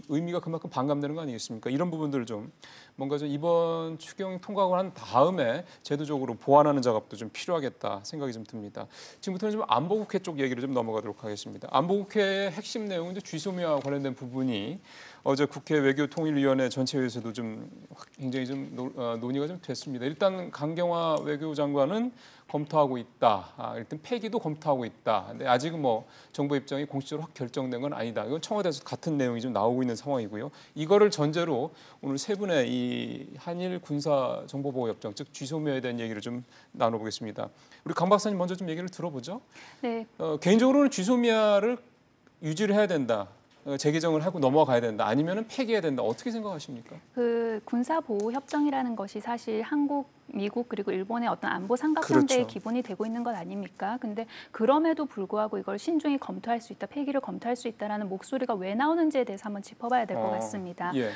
의미가 그만큼 반감되는 거 아니겠습니까? 이런 부분들을 좀 뭔가 좀 이번 추경 통과를 한 다음에 제도적으로 보완하는 작업도 좀 필요하겠다 생각이 좀 듭니다. 지금부터는 좀 안보국회 쪽 얘기를 좀 넘어가도록 하겠습니다. 안보국회의 핵심 내용은 이제 쥐소미와 관련된 부분이 어제 국회 외교통일위원회 전체회에서도 좀 굉장히 좀 논의가 좀 됐습니다. 일단 강경화 외교장관은 검토하고 있다. 일단 폐기도 검토하고 있다. 근데 아직은 뭐 정부 입장이 공식적으로 확 결정된 건 아니다. 이건 청와대에서 같은 내용이 좀 나오고 있는 상황이고요. 이거를 전제로 오늘 세 분의 이 한일 군사 정보보호협정 즉 쥐소미아에 대한 얘기를 좀 나눠보겠습니다. 우리 강 박사님 먼저 좀 얘기를 들어보죠. 네. 개인적으로는 쥐소미아를 유지를 해야 된다. 재개정을 하고 넘어가야 된다. 아니면은 폐기해야 된다. 어떻게 생각하십니까? 그 군사 보호 협정이라는 것이 사실 한국, 미국 그리고 일본의 어떤 안보 삼각관계의 그렇죠. 기본이 되고 있는 것 아닙니까? 근데 그럼에도 불구하고 이걸 신중히 검토할 수 있다, 폐기를 검토할 수 있다라는 목소리가 왜 나오는지에 대해서 한번 짚어봐야 될 것 같습니다. 예.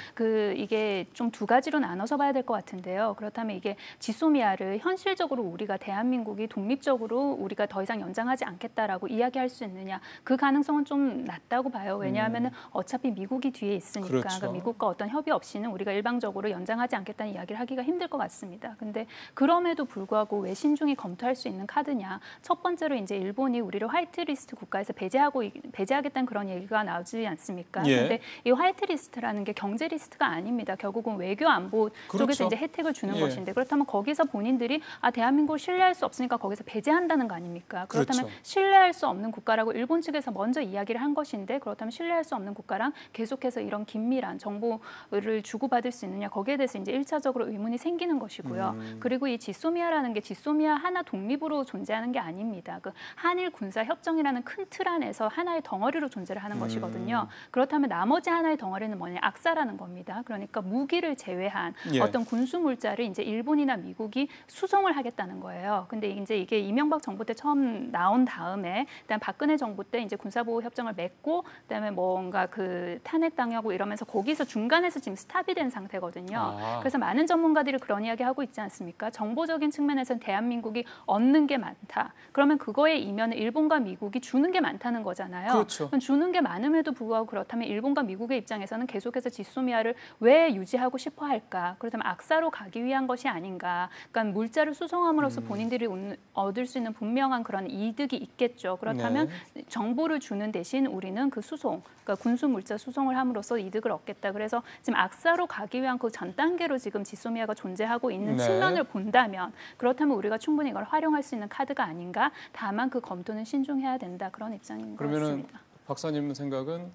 이게 좀 두 가지로 나눠서 봐야 될 것 같은데요. 그렇다면 이게 지소미아를 현실적으로 우리가 대한민국이 독립적으로 우리가 더 이상 연장하지 않겠다라고 이야기할 수 있느냐? 그 가능성은 좀 낮다고 봐요. 왜냐하면 어차피 미국이 뒤에 있으니까 그렇죠. 그러니까 미국과 어떤 협의 없이는 우리가 일방적으로 연장하지 않겠다는 이야기를 하기가 힘들 것 같습니다. 근데 그럼에도 불구하고 왜 신중히 검토할 수 있는 카드냐? 첫 번째로 이제 일본이 우리를 화이트리스트 국가에서 배제하겠다는 그런 얘기가 나오지 않습니까? 예. 근데 이 화이트리스트라는 게 경제 리스트가 아닙니다. 결국은 외교 안보 그렇죠. 쪽에서 이제 혜택을 주는 예. 것인데 그렇다면 거기서 본인들이 대한민국을 신뢰할 수 없으니까 거기서 배제한다는 거 아닙니까? 그렇다면 그렇죠. 신뢰할 수 없는 국가라고 일본 측에서 먼저 이야기를 한 것인데 그렇다면 신뢰할 수 없는 국가랑 계속해서 이런 긴밀한 정보를 주고받을 수 있느냐 거기에 대해서 이제 1차적으로 의문이 생기는 것이고요. 그리고 이 지소미아라는 게 지소미아 하나 독립으로 존재하는 게 아닙니다. 그 한일 군사 협정이라는 큰 틀 안에서 하나의 덩어리로 존재를 하는 것이거든요. 그렇다면 나머지 하나의 덩어리는 뭐냐? 악사라는 겁니다. 그러니까 무기를 제외한 예. 어떤 군수 물자를 이제 일본이나 미국이 수송을 하겠다는 거예요. 근데 이제 이게 이명박 정부 때 처음 나온 다음에 그다음 박근혜 정부 때 이제 군사보호 협정을 맺고 그다음에 뭔가 그 탄핵당하고 이러면서 거기서 중간에서 지금 스탑이 된 상태거든요. 그래서 많은 전문가들이 그런 이야기하고 있지 않습니까? 정보적인 측면에서는 대한민국이 얻는 게 많다. 그러면 그거의 이면은 일본과 미국이 주는 게 많다는 거잖아요. 그렇죠. 그럼 주는 게 많음에도 불구하고 그렇다면 일본과 미국의 입장에서는 계속해서 지소미아를 왜 유지하고 싶어 할까? 그렇다면 악사로 가기 위한 것이 아닌가? 그러니까 물자를 수송함으로써 본인들이 얻을 수 있는 분명한 그런 이득이 있겠죠. 그렇다면 정보를 주는 대신 우리는 그 수송, 그러니까 군수 물자 수송을 함으로써 이득을 얻겠다. 그래서 지금 악사로 가기 위한 그 전 단계로 지금 지소미아가 존재하고 있는 네. 측면을 본다면 그렇다면 우리가 충분히 이걸 활용할 수 있는 카드가 아닌가. 다만 그 검토는 신중해야 된다. 그런 입장인 것 그러면은 같습니다. 박사님 생각은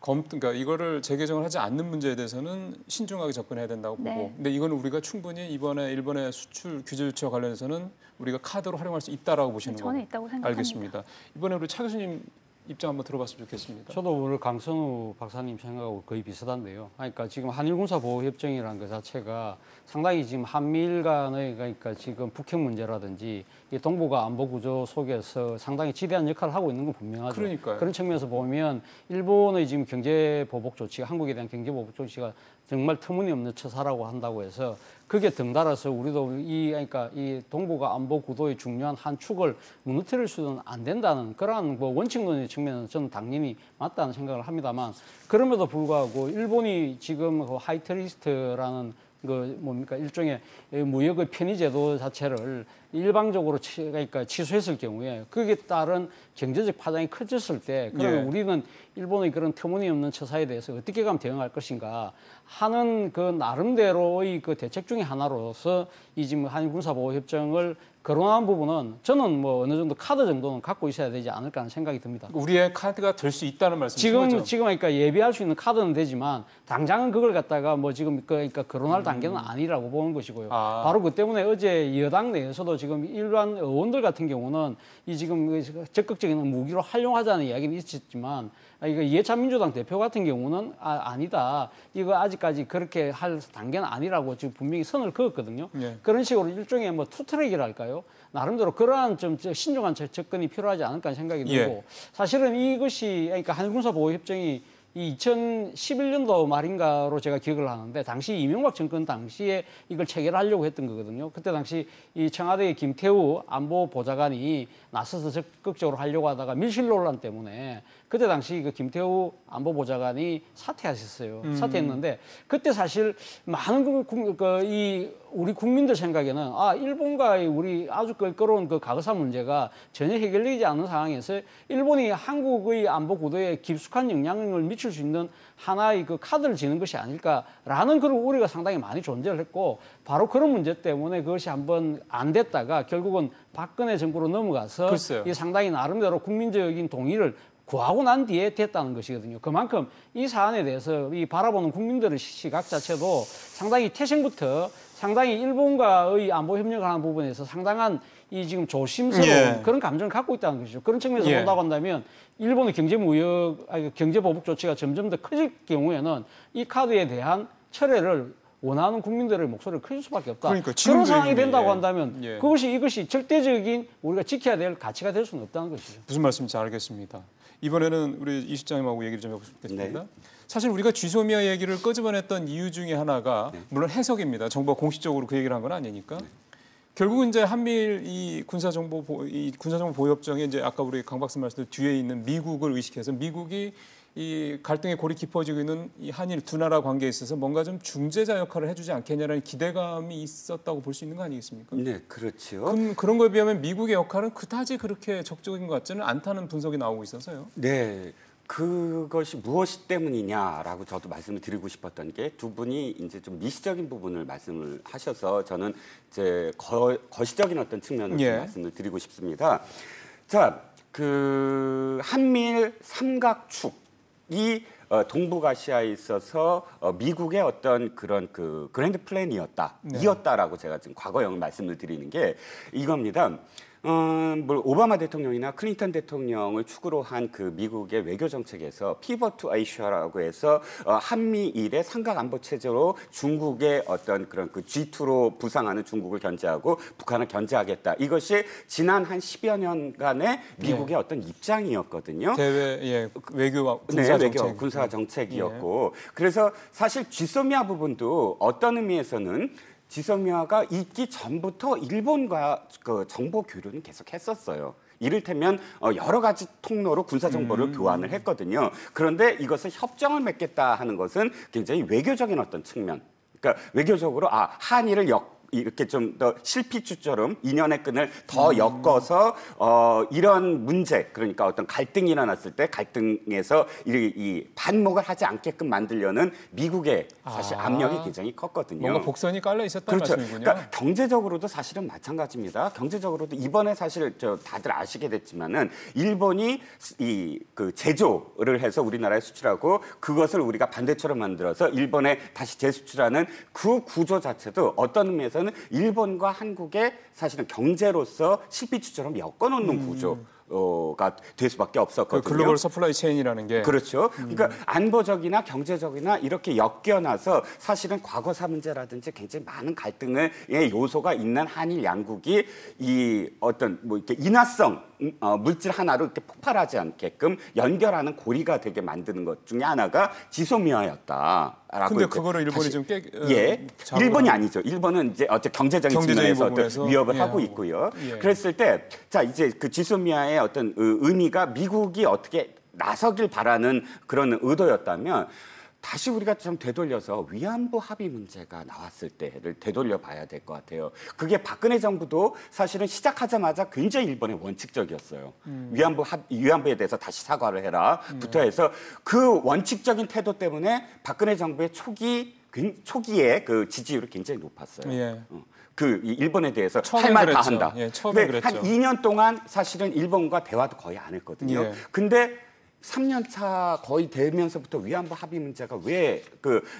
그러니까 이거를 재개정을 하지 않는 문제에 대해서는 신중하게 접근해야 된다고 보고, 네. 근데 이거는 우리가 충분히 이번에 일본의 수출 규제 조치와 관련해서는 우리가 카드로 활용할 수 있다라고 보시는 거고. 저는 있다고 생각합니다. 알겠습니다. 이번에 우리 차 교수님 입장 한번 들어봤으면 좋겠습니다. 저도 오늘 강선우 박사님 생각하고 거의 비슷한데요. 그러니까 지금 한일군사보호협정이라는 것 자체가 상당히 지금 한미일 간의 그러니까 지금 북핵 문제라든지 이 동북아 안보 구조 속에서 상당히 지대한 역할을 하고 있는 건 분명하죠. 그러니까요. 그런 측면에서 보면 일본의 지금 경제 보복 조치가 한국에 대한 경제 보복 조치가 정말 터무니없는 처사라고 한다고 해서 그게 덩달아서 우리도 그러니까 이 동북아 안보 구도의 중요한 한 축을 무너뜨릴 수는 안 된다는 그러한 뭐 원칙론의 측면에서 저는 당연히 맞다는 생각을 합니다만 그럼에도 불구하고 일본이 지금 그 하이트리스트라는 그 뭡니까 일종의 무역의 편의 제도 자체를 일방적으로 그러니까 취소했을 경우에 거기에 따른 경제적 파장이 커졌을 때 그러면 우리는 일본의 그런 터무니없는 처사에 대해서 어떻게 가면 대응할 것인가 하는 그 나름대로의 그 대책 중에 하나로서 이 지금 한일군사보호협정을 거론한 부분은 저는 뭐 어느 정도 카드 정도는 갖고 있어야 되지 않을까 하는 생각이 듭니다. 우리의 카드가 될 수 있다는 말씀이시죠? 지금 그러니까 예비할 수 있는 카드는 되지만 당장은 그걸 갖다가 뭐 지금 그러니까 거론할 단계는 아니라고 보는 것이고요. 바로 그 때문에 어제 여당 내에서도 지금 일반 의원들 같은 경우는 이 지금 적극적인 무기로 활용하자는 이야기는 있었지만 이거 이해찬 민주당 대표 같은 경우는 아니다. 이거 아직까지 그렇게 할 단계는 아니라고 지금 분명히 선을 그었거든요. 그런 식으로 일종의 뭐 투트랙이랄까요? 나름대로 그러한 좀 신중한 접근이 필요하지 않을까 생각이 들고 사실은 이것이 그러니까 한일군사보호협정이 이 2011년도 말인가로 제가 기억을 하는데 당시 이명박 정권 당시에 이걸 체결하려고 했던 거거든요. 그때 당시 이 청와대의 김태우 안보보좌관이 나서서 적극적으로 하려고 하다가 밀실 논란 때문에 그때 당시 그 김태우 안보보좌관이 사퇴하셨어요. 사퇴했는데 그때 사실 많은 우리 국민들 생각에는 일본과의 우리 아주 껄끄러운 그 과거사 문제가 전혀 해결되지 않는 상황에서 일본이 한국의 안보 구도에 깊숙한 영향을 미칠 수 있는 하나의 그 카드를 지는 것이 아닐까라는 그런 우려가 상당히 많이 존재를 했고 바로 그런 문제 때문에 그것이 한번 안 됐다가 결국은 박근혜 정부로 넘어가서 글쎄요. 이 상당히 나름대로 국민적인 동의를 구하고 난 뒤에 됐다는 것이거든요. 그만큼 이 사안에 대해서 이 바라보는 국민들의 시각 자체도 상당히 태생부터 상당히 일본과의 안보 협력을 하는 부분에서 상당한 이 지금 조심스러운 그런 감정을 갖고 있다는 것이죠. 그런 측면에서 본다고 한다면 일본의 경제 보복 조치가 점점 더 커질 경우에는 이 카드에 대한 철회를 원하는 국민들의 목소리를 크실 수밖에 없다. 그러니까 그런 상황이 된다고 한다면 이것이 절대적인 우리가 지켜야 될 가치가 될 수는 없다는 것이죠. 무슨 말씀인지 알겠습니다. 이번에는 우리 이 실장님하고 얘기를 좀 해보겠습니다. 사실 우리가 쥐소미아 얘기를 끄집어냈던 이유 중에 하나가 물론 해석입니다. 정부가 공식적으로 그 얘기를 한 건 아니니까. 결국은 이제 한미일 이 군사정보 보호협정에 이제 아까 우리 강 박사 말씀대로 뒤에 있는 미국을 의식해서 미국이 이 갈등의 골이 깊어지고 있는 이 한일 두 나라 관계에 있어서 뭔가 좀 중재자 역할을 해주지 않겠냐라는 기대감이 있었다고 볼 수 있는 거 아니겠습니까? 네, 그렇죠. 그런 거에 비하면 미국의 역할은 그다지 그렇게 적극적인 것 같지는 않다는 분석이 나오고 있어서요. 네. 그것이 무엇이 때문이냐라고 저도 말씀을 드리고 싶었던 게 두 분이 이제 좀 미시적인 부분을 말씀을 하셔서 저는 이제 거시적인 어떤 측면을 좀 말씀을 드리고 싶습니다. 자, 그 한미일 삼각축이 동북아시아에 있어서 미국의 어떤 그런 그 그랜드 플랜이었다, 이었다라고 제가 지금 과거형 말씀을 드리는 게 이겁니다. 오바마 대통령이나 클린턴 대통령을 축으로 한 그 미국의 외교 정책에서 피벗 투 아시아라고 해서 한미일의 삼각 안보 체제로 중국의 어떤 그런 그 G2로 부상하는 중국을 견제하고 북한을 견제하겠다. 이것이 지난 한 10여 년간의 미국의 어떤 입장이었거든요. 대외 외교 군사 정책. 군사 정책이었고 그래서 사실 쥐소미아 부분도 어떤 의미에서는 지소미아가 있기 전부터 일본과 그 정보 교류는 계속 했었어요. 이를테면 여러 가지 통로로 군사 정보를 교환을 했거든요. 그런데 이것을 협정을 맺겠다 하는 것은 굉장히 외교적인 어떤 측면. 그러니까 외교적으로 한일을 이렇게 좀 더 실핏줄처럼 인연의 끈을 더 엮어서 이런 문제, 그러니까 어떤 갈등이 일어났을 때 갈등에서 이 반목을 하지 않게끔 만들려는 미국의 사실 압력이 굉장히 컸거든요. 뭔가 복선이 깔려 있었다는 그렇죠. 말씀이군요. 그러니까 경제적으로도 사실은 마찬가지입니다. 경제적으로도 이번에 사실 다들 아시게 됐지만은 일본이 그 제조를 해서 우리나라에 수출하고 그것을 우리가 반대처럼 만들어서 일본에 다시 재수출하는 그 구조 자체도 어떤 의미에서는 일본과 한국의 사실은 경제로서 실핏줄처럼 엮어놓는 구조가 될 수밖에 없었거든요. 그 글로벌 서플라이 체인이라는 게. 그렇죠. 그러니까 안보적이나 경제적이나 이렇게 엮여놔서 사실은 과거사 문제라든지 굉장히 많은 갈등의 요소가 있는 한일 양국이 이 어떤 뭐 이렇게 인화성 물질 하나로 이렇게 폭발하지 않게끔 연결하는 고리가 되게 만드는 것 중에 하나가 지소미아였다. 근데 그거를 일본이 좀 일본이 아니죠. 일본은 이제 어째 경제적인 측면에서 어떤 위협을 하고 있고요. 그랬을 때 자 이제 그 지소미아의 어떤 의미가 미국이 어떻게 나서길 바라는 그런 의도였다면 다시 우리가 좀 되돌려서 위안부 합의 문제가 나왔을 때를 되돌려 봐야 될 것 같아요. 그게 박근혜 정부도 사실은 시작하자마자 굉장히 일본에 원칙적이었어요. 위안부에 대해서 다시 사과를 해라.부터 해서 그 원칙적인 태도 때문에 박근혜 정부의 초기에 그 지지율이 굉장히 높았어요. 예. 그 일본에 대해서 할 말 다 한다. 예, 처음에 근데 그랬죠. 한 2년 동안 사실은 일본과 대화도 거의 안 했거든요. 예. 근데 3년 차 거의 되면서부터 위안부 합의 문제가 왜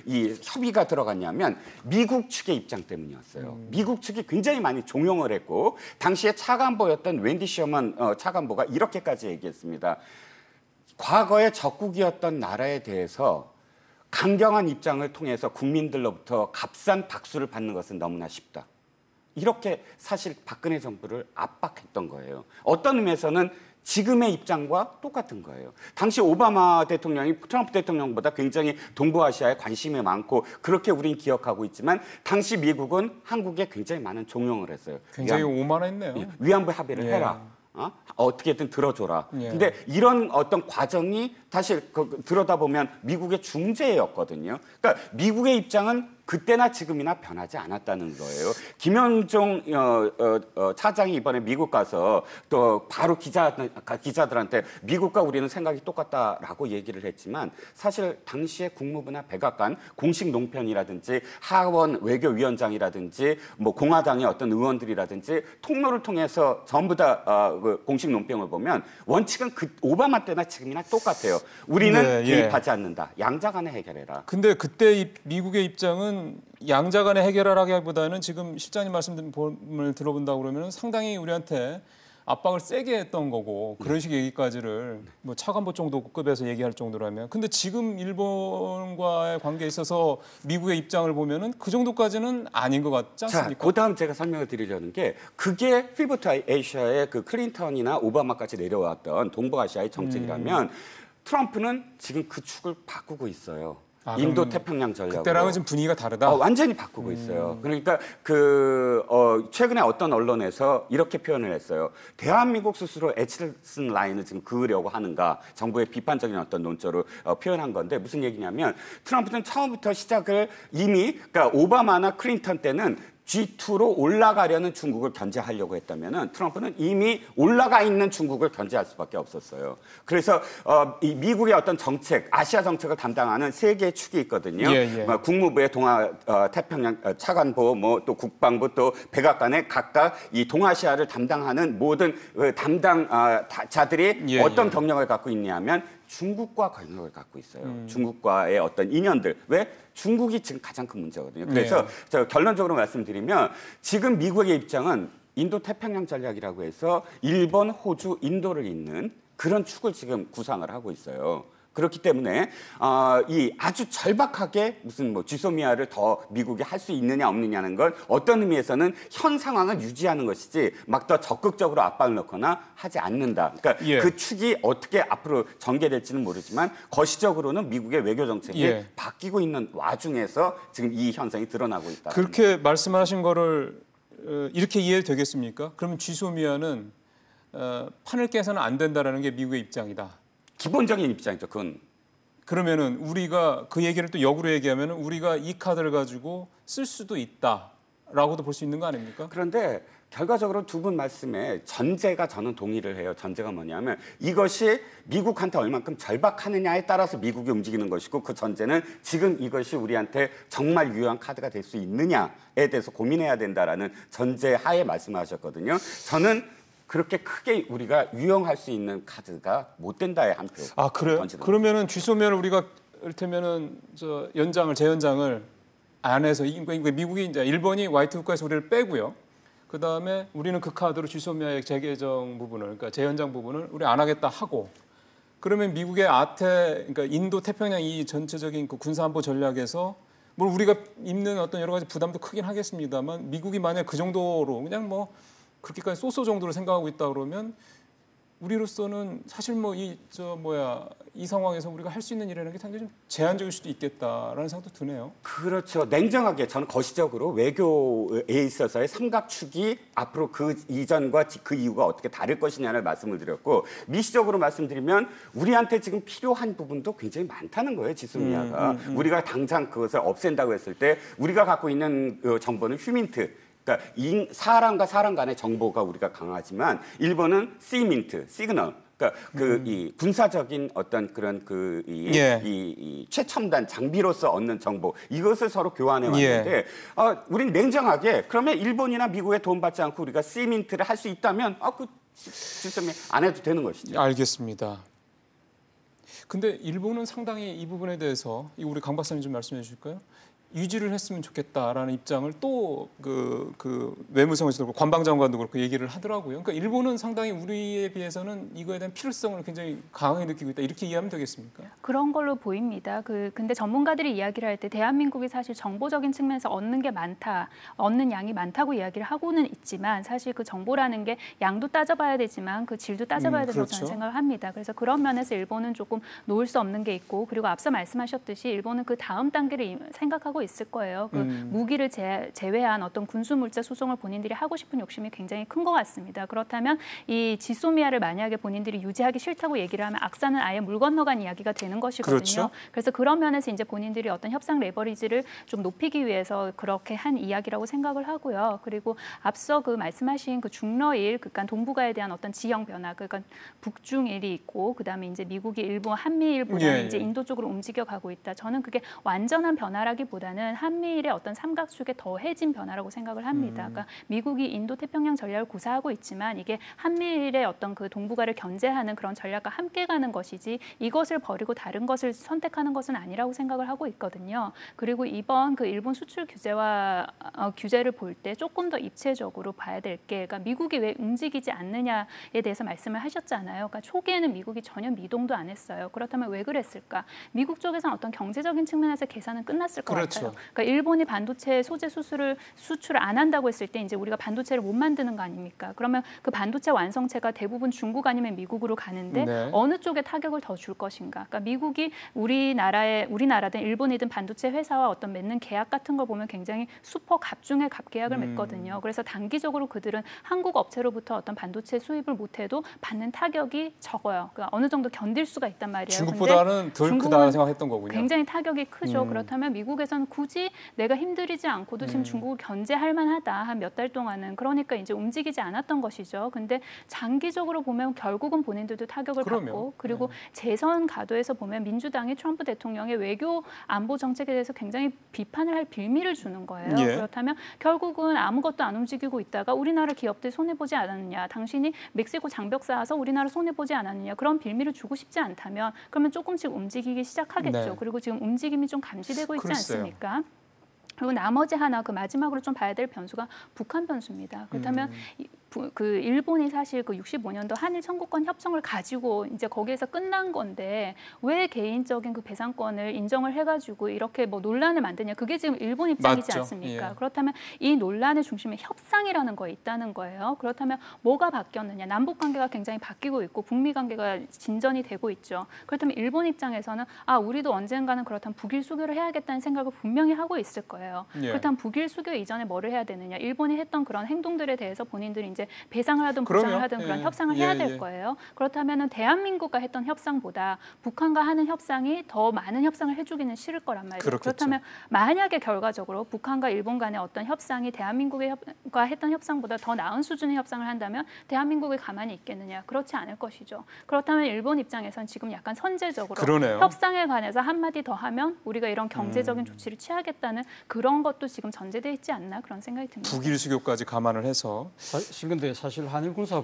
이 협의가 들어갔냐면 미국 측의 입장 때문이었어요. 미국 측이 굉장히 많이 종용을 했고 당시에 차관보였던 웬디 셔먼 차관보가 이렇게까지 얘기했습니다. 과거의 적국이었던 나라에 대해서 강경한 입장을 통해서 국민들로부터 값싼 박수를 받는 것은 너무나 쉽다. 이렇게 사실 박근혜 정부를 압박했던 거예요. 어떤 의미에서는 지금의 입장과 똑같은 거예요. 당시 오바마 대통령이 트럼프 대통령보다 굉장히 동부아시아에 관심이 많고 그렇게 우린 기억하고 있지만 당시 미국은 한국에 굉장히 많은 종용을 했어요. 굉장히 오만했네요. 위안부 합의를 해라. 어떻게든 들어줘라. 근데 이런 어떤 과정이 사실 들여다보면 미국의 중재였거든요. 그러니까 미국의 입장은 그때나 지금이나 변하지 않았다는 거예요. 김현종 차장이 이번에 미국 가서 또 바로 기자들한테 미국과 우리는 생각이 똑같다라고 얘기를 했지만 사실 당시에 국무부나 백악관 공식 농편이라든지 하원 외교위원장이라든지 뭐 공화당의 어떤 의원들이라든지 통로를 통해서 전부 다 공식 논평을 보면 원칙은 그 오바마 때나 지금이나 똑같아요. 우리는 개입하지 않는다. 양자 간에 해결해라. 근데 그때 미국의 입장은 양자 간에 해결하라기보다는 지금 실장님 말씀을 들어본다고 그러면 상당히 우리한테 압박을 세게 했던 거고 그런 식의 얘기까지를 뭐 차관보 정도 급에서 얘기할 정도라면 근데 지금 일본과의 관계에 있어서 미국의 입장을 보면은 그 정도까지는 아닌 것 같지 않습니까? 자, 그다음 제가 설명을 드리려는 게 그게 피보트 아시아의 그 클린턴이나 오바마까지 내려왔던 동부아시아의 정책이라면 트럼프는 지금 그 축을 바꾸고 있어요. 인도 태평양 전략으로. 그때랑은 좀 분위기가 다르다. 완전히 바꾸고 있어요. 그러니까 최근에 어떤 언론에서 이렇게 표현을 했어요. 대한민국 스스로 에치슨 라인을 지금 그으려고 하는가? 정부의 비판적인 어떤 논조로 표현한 건데 무슨 얘기냐면 트럼프는 처음부터 시작을 이미 그러니까 오바마나 클린턴 때는 G2로 올라가려는 중국을 견제하려고 했다면은 트럼프는 이미 올라가 있는 중국을 견제할 수밖에 없었어요. 그래서 이 미국의 어떤 정책, 아시아 정책을 담당하는 세 개의 축이 있거든요. 국무부의 태평양 차관보, 뭐 또 국방부, 또 백악관에 각각 이 동아시아를 담당하는 모든 담당자들이 어떤 경력을 갖고 있냐면 중국과 경력을 갖고 있어요. 중국과의 어떤 인연들. 왜? 중국이 지금 가장 큰 문제거든요. 그래서 결론적으로 말씀드리면 지금 미국의 입장은 인도태평양 전략이라고 해서 일본, 호주, 인도를 잇는 그런 축을 지금 구상을 하고 있어요. 그렇기 때문에 이 아주 절박하게 무슨 뭐 지소미아를 더 미국이 할 수 있느냐 없느냐는 건 어떤 의미에서는 현 상황을 유지하는 것이지 막 더 적극적으로 압박을 넣거나 하지 않는다. 그러니까 그 축이 어떻게 앞으로 전개될지는 모르지만 거시적으로는 미국의 외교 정책이 바뀌고 있는 와중에서 지금 이 현상이 드러나고 있다. 그렇게 말씀하신 거를 이렇게 이해되겠습니까? 그러면 지소미아는 판을 깨서는 안 된다라는 게 미국의 입장이다. 기본적인 입장이죠. 그건. 그러면은 우리가 그 얘기를 또 역으로 얘기하면은 우리가 이 카드를 가지고 쓸 수도 있다. 있다라고도 볼 수 있는 거 아닙니까? 그런데 결과적으로 두 분 말씀에 전제가 저는 동의를 해요. 전제가 뭐냐면 이것이 미국한테 얼만큼 절박하느냐에 따라서 미국이 움직이는 것이고 그 전제는 지금 이것이 우리한테 정말 유효한 카드가 될 수 있느냐에 대해서 고민해야 된다라는 전제 하에 말씀하셨거든요. 저는 그렇게 크게 우리가 유용할 수 있는 카드가 못 된다에 한 표. 아, 그래요? 그러면은 쥐소면을 우리가 이를테면은 재연장을 안 해서 그러니까 미국이 이제 일본이 화이트 국가에서 우리를 빼고요. 그 다음에 우리는 그 카드로 쥐소미아의 재개정 부분을, 그러니까 재연장 부분을 우리 안 하겠다 하고, 그러면 미국의 그러니까 인도 태평양 이 전체적인 그 군사안보 전략에서 물론 우리가 입는 어떤 여러 가지 부담도 크긴 하겠습니다만 미국이 만약 그 정도로 그냥 뭐 그렇게까지 소소 정도로 생각하고 있다 그러면 우리로서는 사실 이 상황에서 우리가 할 수 있는 일이라는 게 상당히 좀 제한적일 수도 있겠다라는 생각도 드네요. 그렇죠. 냉정하게 저는 거시적으로 외교에 있어서의 삼각축이 앞으로 그 이전과 그 이후가 어떻게 다를 것이냐를 말씀을 드렸고, 미시적으로 말씀드리면 우리한테 지금 필요한 부분도 굉장히 많다는 거예요. 지소미아가. 우리가 당장 그것을 없앤다고 했을 때 우리가 갖고 있는 정보는 휴민트. 그러니까 사람과 사람 간의 정보가 우리가 강하지만 일본은 시민트, 시그널. 그러니까 이 군사적인 어떤 그런 이 최첨단 장비로서 얻는 정보 이것을 서로 교환해 왔는데 우리는 냉정하게 그러면 일본이나 미국에 도움받지 않고 우리가 시민트를 할 수 있다면 그 시스템이 안 해도 되는 것이죠. 알겠습니다. 근데 일본은 상당히 이 부분에 대해서 우리 강 박사님 좀 말씀해 주실까요? 유지를 했으면 좋겠다라는 입장을 또 그 외무성에서도 그렇고 관방장관도 그렇고 얘기를 하더라고요. 그러니까 일본은 상당히 우리에 비해서는 이거에 대한 필요성을 굉장히 강하게 느끼고 있다. 이렇게 이해하면 되겠습니까? 그런 걸로 보입니다. 근데 전문가들이 이야기를 할 때 대한민국이 사실 정보적인 측면에서 얻는 게 많다, 얻는 양이 많다고 이야기를 하고는 있지만 사실 그 정보라는 게 양도 따져봐야 되지만 그 질도 따져봐야 된다고 그렇죠. 저는 생각을 합니다. 그래서 그런 면에서 일본은 조금 놓을 수 없는 게 있고, 그리고 앞서 말씀하셨듯이 일본은 그 다음 단계를 생각하고 있을 거예요. 무기를 제외한 어떤 군수물자 수송을 본인들이 하고 싶은 욕심이 굉장히 큰 것 같습니다. 그렇다면 이 지소미아를 만약에 본인들이 유지하기 싫다고 얘기를 하면 악사는 아예 물 건너간 이야기가 되는 것이거든요. 그렇죠. 그래서 그런 면에서 이제 본인들이 어떤 협상 레버리지를 좀 높이기 위해서 그렇게 한 이야기라고 생각을 하고요. 그리고 앞서 그 말씀하신 그 중러일, 그러니까 동북아에 대한 어떤 지형 변화, 그러니까 북중일이 있고 그다음에 이제 미국이 일본 한미일보다는 이제 인도 쪽으로 움직여 가고 있다. 저는 그게 완전한 변화라기보다는 한미일의 어떤 삼각축에 더해진 변화라고 생각을 합니다. 그러니까 미국이 인도 태평양 전략을 구사하고 있지만 이게 한미일의 어떤 그 동북아를 견제하는 그런 전략과 함께 가는 것이지 이것을 버리고 다른 것을 선택하는 것은 아니라고 생각을 하고 있거든요. 그리고 이번 그 일본 수출 규제를 볼 때 조금 더 입체적으로 봐야 될 게, 그러니까 미국이 왜 움직이지 않느냐에 대해서 말씀을 하셨잖아요. 그러니까 초기에는 미국이 전혀 미동도 안 했어요. 그렇다면 왜 그랬을까? 미국 쪽에서는 어떤 경제적인 측면에서 계산은 끝났을 것 같아요. 그러니까 일본이 반도체 소재 수출을 안 한다고 했을 때 이제 우리가 반도체를 못 만드는 거 아닙니까? 그러면 그 반도체 완성체가 대부분 중국 아니면 미국으로 가는데 어느 쪽에 타격을 더 줄 것인가? 그러니까 미국이 우리나라든 일본이든 반도체 회사와 어떤 맺는 계약 같은 걸 보면 굉장히 슈퍼 갑 중에 갑 계약을 맺거든요. 그래서 단기적으로 그들은 한국 업체로부터 어떤 반도체 수입을 못해도 받는 타격이 적어요. 그러니까 어느 정도 견딜 수가 있단 말이에요. 중국보다는 덜 크다 생각했던 거군요. 굉장히 타격이 크죠. 그렇다면 미국에서는 굳이 내가 힘들이지 않고도 지금 중국을 견제할 만하다. 한 몇 달 동안은. 그러니까 이제 움직이지 않았던 것이죠. 근데 장기적으로 보면 결국은 본인들도 타격을 받고, 그리고 재선 가도에서 보면 민주당이 트럼프 대통령의 외교 안보 정책에 대해서 굉장히 비판을 할 빌미를 주는 거예요. 그렇다면 결국은 아무것도 안 움직이고 있다가 우리나라 기업들 손해보지 않았느냐, 당신이 멕시코 장벽 쌓아서 우리나라 손해보지 않았느냐, 그런 빌미를 주고 싶지 않다면 그러면 조금씩 움직이기 시작하겠죠. 그리고 지금 움직임이 좀 감지되고 있지 않습니까? 그리고 나머지 하나, 그 마지막으로 좀 봐야 될 변수가 북한 변수입니다. 그렇다면 그 일본이 사실 그 65년도 한일 청구권 협정을 가지고 이제 거기에서 끝난 건데 왜 개인적인 그 배상권을 인정을 해가지고 이렇게 뭐 논란을 만드냐? 그게 지금 일본 입장이지 않습니까? 그렇다면 이 논란의 중심에 협상이라는 거에 있다는 거예요. 그렇다면 뭐가 바뀌었느냐? 남북 관계가 굉장히 바뀌고 있고 북미 관계가 진전이 되고 있죠. 그렇다면 일본 입장에서는 우리도 언젠가는 그렇다면 북일 수교를 해야겠다는 생각을 분명히 하고 있을 거예요. 그렇다면 북일 수교 이전에 뭐를 해야 되느냐? 일본이 했던 그런 행동들에 대해서 본인들이 이제 이제 배상을 하든 보상을 하든 그런 협상을 해야 될 예. 거예요. 그렇다면은 대한민국과 했던 협상보다 북한과 하는 협상이 더 많은 협상을 해주기는 싫을 거란 말이에요. 그렇겠죠. 그렇다면 만약에 결과적으로 북한과 일본 간의 어떤 협상이 대한민국과 했던 협상보다 더 나은 수준의 협상을 한다면 대한민국이 가만히 있겠느냐? 그렇지 않을 것이죠. 그렇다면 일본 입장에선 지금 약간 선제적으로 그러네요. 협상에 관해서 한마디 더 하면 우리가 이런 경제적인 조치를 취하겠다는 그런 것도 지금 전제돼 있지 않나 그런 생각이 듭니다. 북일 수교까지 감안을 해서 근데 사실 한일 군사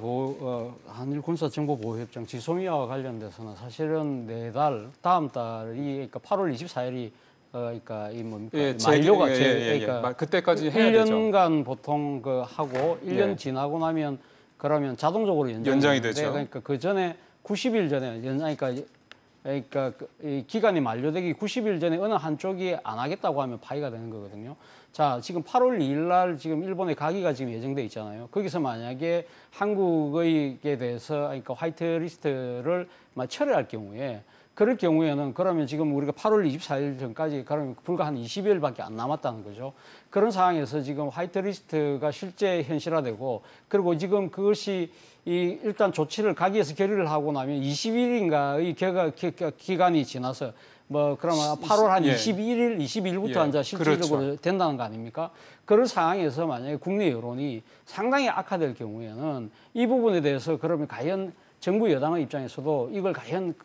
정보 보호 협정 지소미아와 관련돼서는 사실은 내달 다음 달이 그러니까 8월 24일이 그러니까 이 뭡니까 만료가 그러니까 그때까지 해야 되죠. 1년간 보통 그 하고 1년 지나고 나면 그러면 자동적으로 연장이 되죠. 그러니까 그 전에 90일 전에 그러니까 이 기간이 만료되기 90일 전에 어느 한쪽이 안 하겠다고 하면 파기가 되는 거거든요. 자, 지금 8월 2일 날 지금 일본에 가기가 지금 예정돼 있잖아요. 거기서 만약에 한국에 대해서 그러니까 화이트 리스트를 철회할 경우에 그럴 경우에는 그러면 지금 우리가 8월 24일 전까지 그러면 불과 한 20일밖에 안 남았다는 거죠. 그런 상황에서 지금 화이트 리스트가 실제 현실화되고 그리고 지금 그것이 일단 조치를 가기에서 결의를 하고 나면 20일인가의 기간이 지나서 그러면 8월 한 21일, 22일부터 이제 실질적으로 그렇죠. 된다는 거 아닙니까? 그런 상황에서 만약에 국내 여론이 상당히 악화될 경우에는 이 부분에 대해서 그러면 과연 정부 여당의 입장에서도 이걸 과연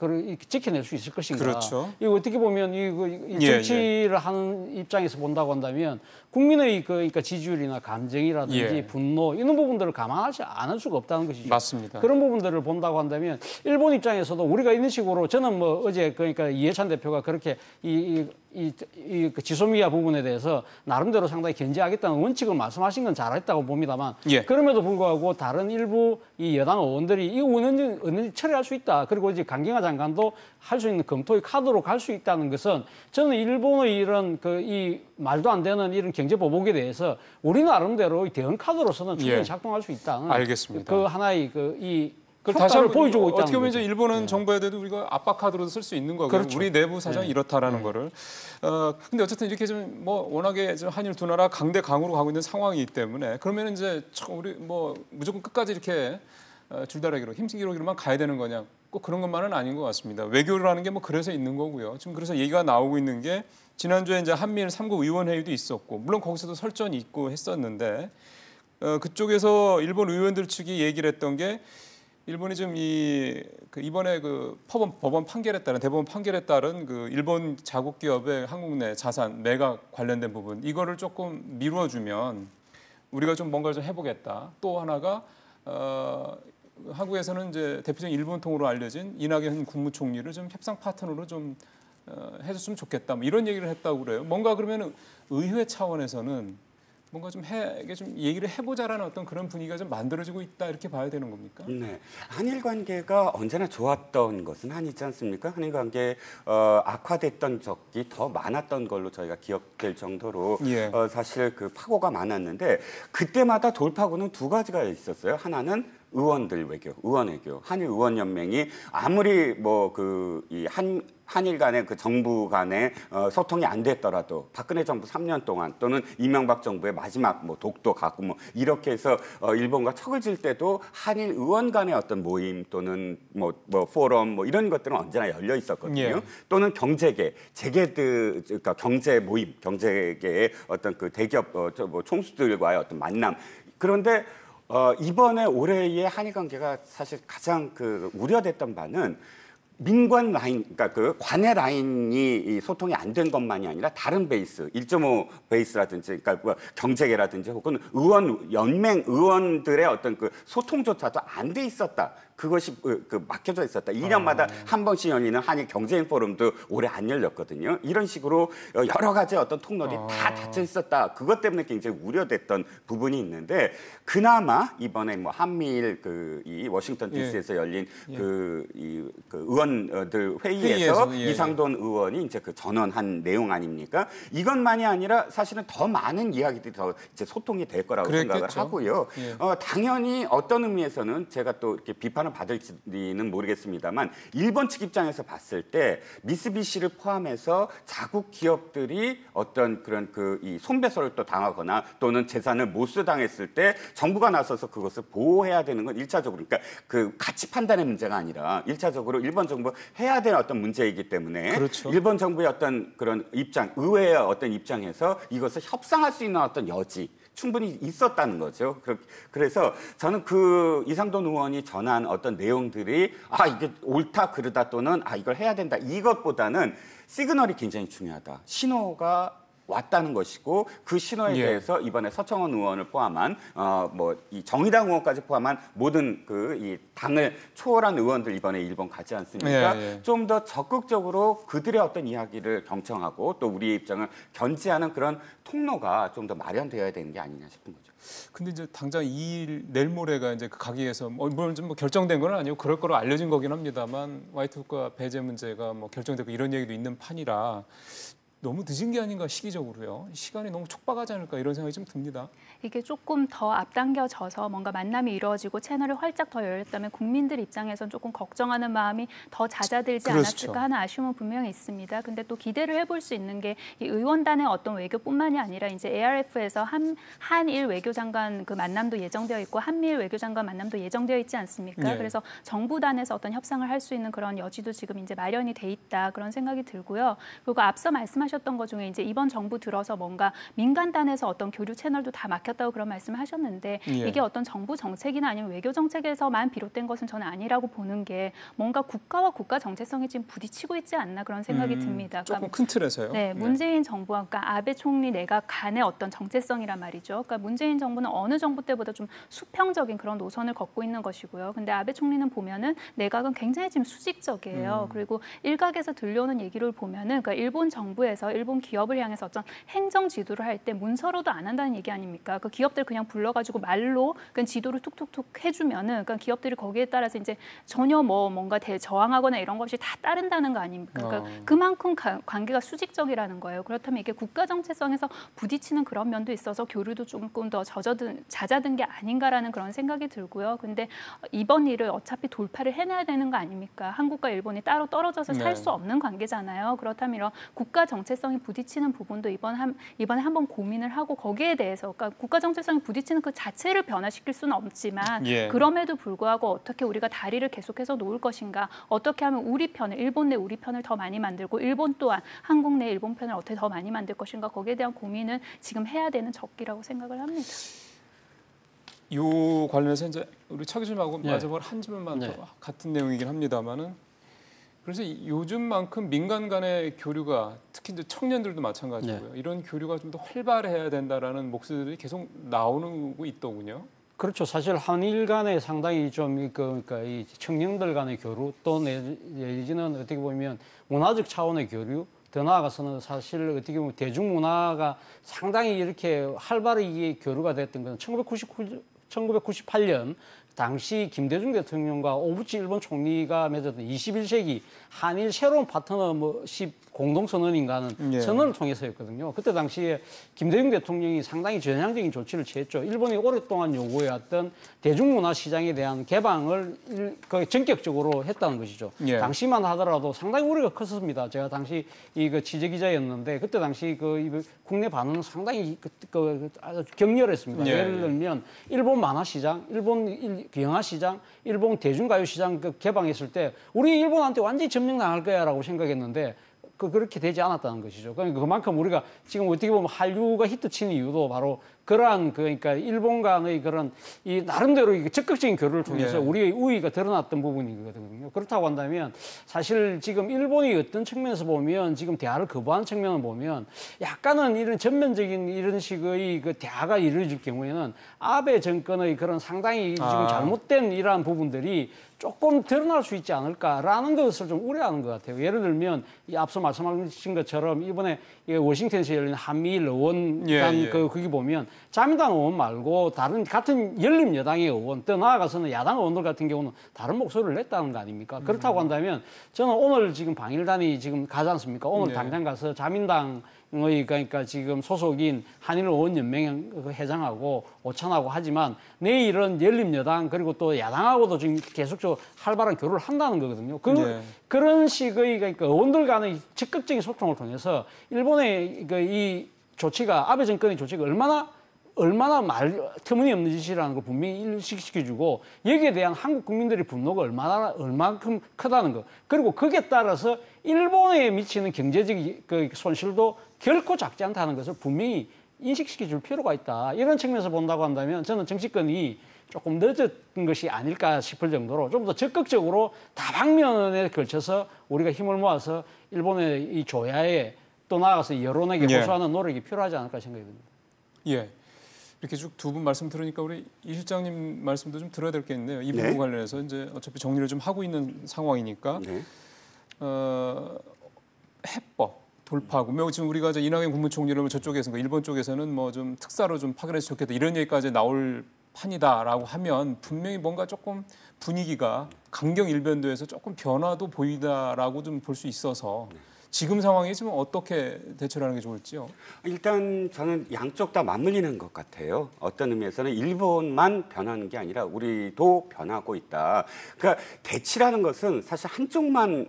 지켜낼 수 있을 것인가? 그렇죠. 이거 어떻게 보면 이 정치를 하는 입장에서 본다고 한다면 국민의 그러니까 지지율이나 감정이라든지 분노 이런 부분들을 감안하지 않을 수가 없다는 것이죠. 맞습니다. 그런 부분들을 본다고 한다면 일본 입장에서도 우리가 이런 식으로 저는 어제 그러니까 이해찬 대표가 그렇게 그 지소미아 부분에 대해서 나름대로 상당히 견제하겠다는 원칙을 말씀하신 건 잘했다고 봅니다만 그럼에도 불구하고 다른 일부 이 여당 의원들이 이거 언제든지 처리할 수 있다. 그리고 이제 강경화 장관도 할 수 있는 검토의 카드로 갈 수 있다는 것은 저는 일본의 이런 이 말도 안 되는 이런 경제 보복에 대해서 우리 나름대로 대응 카드로서는 충분히 작동할 수 있다는 알겠습니다. 그 하나의 그걸 다시 한번 보여주고 있다는 어떻게 보면 거죠. 이제 일본은 정부에 대해도 우리가 압박 카드로도 쓸 수 있는 거고요. 그렇죠. 우리 내부 사정이 이렇다라는 거를. 근데 어쨌든 이렇게 좀 워낙에 좀 한일 두 나라 강대 강으로 가고 있는 상황이기 때문에 그러면 이제 우리 무조건 끝까지 이렇게 줄다리기로 힘쓰기로만 가야 되는 거냐? 꼭 그런 것만은 아닌 것 같습니다. 외교라는 게 그래서 있는 거고요. 지금 그래서 얘기가 나오고 있는 게 지난주에 이제 한미일 3국 의원회의도 있었고 물론 거기서도 설전이 있고 했었는데 그쪽에서 일본 의원들 측이 얘기를 했던 게 일본이 좀 이번에 법원 판결에 따른 대법원 판결에 따른 일본 자국 기업의 한국 내 자산 매각 관련된 부분 이거를 조금 미뤄주면 우리가 좀 뭔가를 좀 해보겠다. 또 하나가 한국에서는 이제 대표적인 일본통으로 알려진 이낙연 국무총리를 좀 협상 파트너로 좀 해줬으면 좋겠다. 이런 얘기를 했다고 그래요. 뭔가 그러면 의회 차원에서는 뭔가 좀 얘기를 해보자라는 어떤 그런 분위기가 좀 만들어지고 있다 이렇게 봐야 되는 겁니까? 네, 한일 관계가 언제나 좋았던 것은 아니지 않습니까? 한일 관계 악화됐던 적이 더 많았던 걸로 저희가 기억될 정도로 사실 파고가 많았는데 그때마다 돌파구는 두 가지가 있었어요. 하나는 의원들 외교, 의원 외교. 한일 의원 연맹이 아무리 한일 간의 정부 간의 소통이 안 됐더라도 박근혜 정부 3년 동안 또는 이명박 정부의 마지막 독도 가고 이렇게 해서 일본과 척을 질 때도 한일 의원 간의 어떤 모임 또는 포럼 이런 것들은 언제나 열려 있었거든요. 또는 경제계, 그러니까 경제 모임, 경제계의 어떤 대기업 총수들과의 어떤 만남. 그런데 이번에 올해의 한일 관계가 사실 가장 우려됐던 바는 민관 라인, 그러니까 관내 라인이 소통이 안 된 것만이 아니라 다른 베이스, 1.5 베이스라든지, 그러니까 경제계라든지 혹은 연맹 의원들의 어떤 소통조차도 안 돼 있었다. 그것이 막혀져 있었다. 2년마다 한 번씩 열리는 한일 경제인 포럼도 올해 안 열렸거든요. 이런 식으로 여러 가지 어떤 통로들이 다 닫혀 있었다. 그것 때문에 굉장히 우려됐던 부분이 있는데 그나마 이번에 한미일 이 워싱턴 DC에서 열린 이 의원 의원들 회의에서 예. 이상돈 의원이 이제 그 전언한 내용 아닙니까? 이것만이 아니라 사실은 더 많은 이야기들이 더 이제 소통이 될 거라고 그랬겠죠. 생각을 하고요. 예. 당연히 어떤 의미에서는 제가 또 이렇게 비판을 받을지는 모르겠습니다만 일본 측 입장에서 봤을 때 미쓰비시를 포함해서 자국 기업들이 어떤 그런 이 손배소를 또 당하거나 또는 재산을 몰수당했을 때 정부가 나서서 그것을 보호해야 되는 건 일차적으로 그러니까 그 가치 판단의 문제가 아니라 일차적으로 일본 정부 해야 되는 어떤 문제이기 때문에 그렇죠. 일본 정부의 어떤 그런 입장, 의회의 어떤 입장에서 이것을 협상할 수 있는 어떤 여지 충분히 있었다는 거죠. 그래서 저는 그 이상돈 의원이 전한 어떤 내용들이 이게 옳다 그르다 또는 이걸 해야 된다 이것보다는 시그널이 굉장히 중요하다. 신호가 왔다는 것이고 그 신호에 대해서 이번에 서청원 의원을 포함한 이 정의당 의원까지 포함한 모든 이 당을 초월한 의원들 이번에 일본 가지 않습니까? 좀 더 적극적으로 그들의 어떤 이야기를 경청하고 또 우리의 입장을 견지하는 그런 통로가 좀 더 마련되어야 되는 게 아니냐 싶은 거죠. 근데 이제 당장 내일 모레가 이제 그 가기에서 물론 좀 결정된 건 아니고 그럴 거로 알려진 거긴 합니다만 화이트북과 배제 문제가 결정되고 이런 얘기도 있는 판이라. 너무 늦은 게 아닌가 시기적으로요. 시간이 너무 촉박하지 않을까 이런 생각이 좀 듭니다. 이게 조금 더 앞당겨져서 뭔가 만남이 이루어지고 채널이 활짝 더 열렸다면 국민들 입장에선 조금 걱정하는 마음이 더 잦아들지 그렇죠. 않았을까 하는 아쉬움은 분명히 있습니다. 근데 또 기대를 해볼 수 있는 게 이 의원단의 어떤 외교뿐만이 아니라 이제 ARF에서 한일 외교장관 그 만남도 예정되어 있고 한미일 외교장관 만남도 예정되어 있지 않습니까? 그래서 정부단에서 어떤 협상을 할 수 있는 그런 여지도 지금 이제 마련이 돼 있다 그런 생각이 들고요. 그리고 앞서 말씀하셨던 것 중에 이제 이번 정부 들어서 뭔가 민간단에서 어떤 교류 채널도 다 막혔다고 그런 말씀을 하셨는데 이게 어떤 정부 정책이나 아니면 외교 정책에서만 비롯된 것은 저는 아니라고 보는 게 뭔가 국가와 국가 정체성이 지금 부딪히고 있지 않나 그런 생각이 듭니다. 조금 큰 틀에서요. 네, 문재인 정부와 그러니까 아베 총리 내각 간의 어떤 정체성이란 말이죠. 그러니까 문재인 정부는 어느 정부 때보다 좀 수평적인 그런 노선을 걷고 있는 것이고요. 근데 아베 총리는 보면은 내각은 굉장히 지금 수직적이에요. 그리고 일각에서 들려오는 얘기를 보면은 그러니까 일본 정부에서 일본 기업을 향해서 어떤 행정 지도를 할 때 문서로도 안 한다는 얘기 아닙니까? 그 기업들 그냥 불러가지고 말로 그 지도를 툭툭툭 해주면은 그러니까 기업들이 거기에 따라서 이제 전혀 뭔가 대저항하거나 이런 것이 다 따른다는 거 아닙니까? 그러니까 그만큼 관계가 수직적이라는 거예요. 그렇다면 이게 국가 정체성에서 부딪히는 그런 면도 있어서 교류도 조금 더 잦아든 게 아닌가라는 그런 생각이 들고요. 근데 이번 일을 어차피 돌파를 해내야 되는 거 아닙니까? 한국과 일본이 따로 떨어져서 살 수 없는 관계잖아요. 그렇다면 이런 국가 정체성이 부딪히는 부분도 이번에 한번 고민을 하고 거기에 대해서 그러니까 국가 정체성이 부딪히는 그 자체를 변화시킬 수는 없지만 그럼에도 불구하고 어떻게 우리가 다리를 계속해서 놓을 것인가, 어떻게 하면 우리 편을 일본 내 우리 편을 더 많이 만들고 일본 또한 한국 내 일본 편을 어떻게 더 많이 만들 것인가 거기에 대한 고민은 지금 해야 되는 적기라고 생각을 합니다. 이 관련해서 이제 우리 차 교수님하고 마지막으로 한 질문만 더 같은 내용이긴 합니다만은 그래서 요즘만큼 민간 간의 교류가 특히 이제 청년들도 마찬가지고요. 이런 교류가 좀 더 활발해야 된다라는 목소리들이 계속 나오고 있더군요. 그렇죠. 사실 한일 간에 상당히 좀 그러니까 이 청년들 간의 교류 또 내지는 어떻게 보면 문화적 차원의 교류 더 나아가서는 사실 어떻게 보면 대중문화가 상당히 이렇게 활발하게 교류가 됐던 건 1998년 당시 김대중 대통령과 오부치 일본 총리가 맺었던 21세기 한일 새로운 파트너십 공동선언인가 하는 선언을 통해서였거든요. 그때 당시에 김대중 대통령이 상당히 전향적인 조치를 취했죠. 일본이 오랫동안 요구해왔던 대중문화 시장에 대한 개방을 전격적으로 했다는 것이죠. 당시만 하더라도 상당히 우려가 컸습니다. 제가 당시 취재기자였는데 그때 당시 국내 반응은 상당히 아주 격렬했습니다. 예를 들면 일본 만화 시장, 일본 영화 시장, 일본 대중가요 시장 개방했을 때 우리 일본한테 완전히 점령당할 거야라고 생각했는데 그렇게 되지 않았다는 것이죠. 그러니까 그만큼 우리가 지금 어떻게 보면 한류가 히트치는 이유도 바로 그러한 그러니까 일본 간의 그런 이 나름대로 적극적인 교류를 통해서 우리의 우위가 드러났던 부분이거든요. 그렇다고 한다면 사실 지금 일본이 어떤 측면에서 보면 지금 대화를 거부하는 측면을 보면 약간은 이런 전면적인 이런 식의 그 대화가 이루어질 경우에는 아베 정권의 그런 상당히 지금 잘못된 이러한 부분들이 조금 드러날 수 있지 않을까라는 것을 좀 우려하는 것 같아요. 예를 들면 이 앞서 말씀하신 것처럼 이번에 워싱턴에서 열린 한미일 의원단 거기 보면 자민당 의원 말고 다른 같은 열린 여당의 의원, 더 나아가서는 야당 의원들 같은 경우는 다른 목소리를 냈다는 거 아닙니까? 그렇다고 한다면 저는 오늘 지금 방일단이 지금 가지 않습니까? 오늘 당장 가서 자민당 그러니까 지금 소속인 한일의원연맹 회장하고 오찬하고 하지만 내일은 열린여당 그리고 또 야당하고도 지금 계속적으로 활발한 교류를 한다는 거거든요. 그런 식의 그러니까 의원들 간의 적극적인 소통을 통해서 일본의 이 조치가 아베 정권의 조치가 얼마나 터무니없는 짓이라는 걸 분명히 일식시켜주고 여기에 대한 한국 국민들의 분노가 얼만큼 크다는 거. 그리고 거기에 따라서 일본에 미치는 경제적 그 손실도 결코 작지 않다는 것을 분명히 인식시켜줄 필요가 있다. 이런 측면에서 본다고 한다면 저는 정치권이 조금 늦은 것이 아닐까 싶을 정도로 좀 더 적극적으로 다방면에 걸쳐서 우리가 힘을 모아서 일본의 이 조야에 또 나아가서 여론에게 호소하는 노력이 필요하지 않을까 생각이 듭니다. 예. 이렇게 쭉 두 분 말씀 들으니까 우리 이 실장님 말씀도 좀 들어야 될 게 있네요. 이 부분 관련해서 이제 어차피 정리를 좀 하고 있는 상황이니까 해법 돌파구. 뭐 지금 우리가 이제 이낙연 국무총리를 저쪽에서 일본 쪽에서는 뭐 좀 특사로 좀 파견해서 좋겠다 이런 얘기까지 나올 판이다라고 하면 분명히 뭔가 조금 분위기가 강경 일변도에서 조금 변화도 보이다라고 좀 볼 수 있어서. 지금 상황에 지금 어떻게 대처를 하는 게 좋을지요? 일단 저는 양쪽 다 맞물리는 것 같아요. 어떤 의미에서는 일본만 변하는 게 아니라 우리도 변하고 있다. 그러니까 대치라는 것은 사실 한쪽만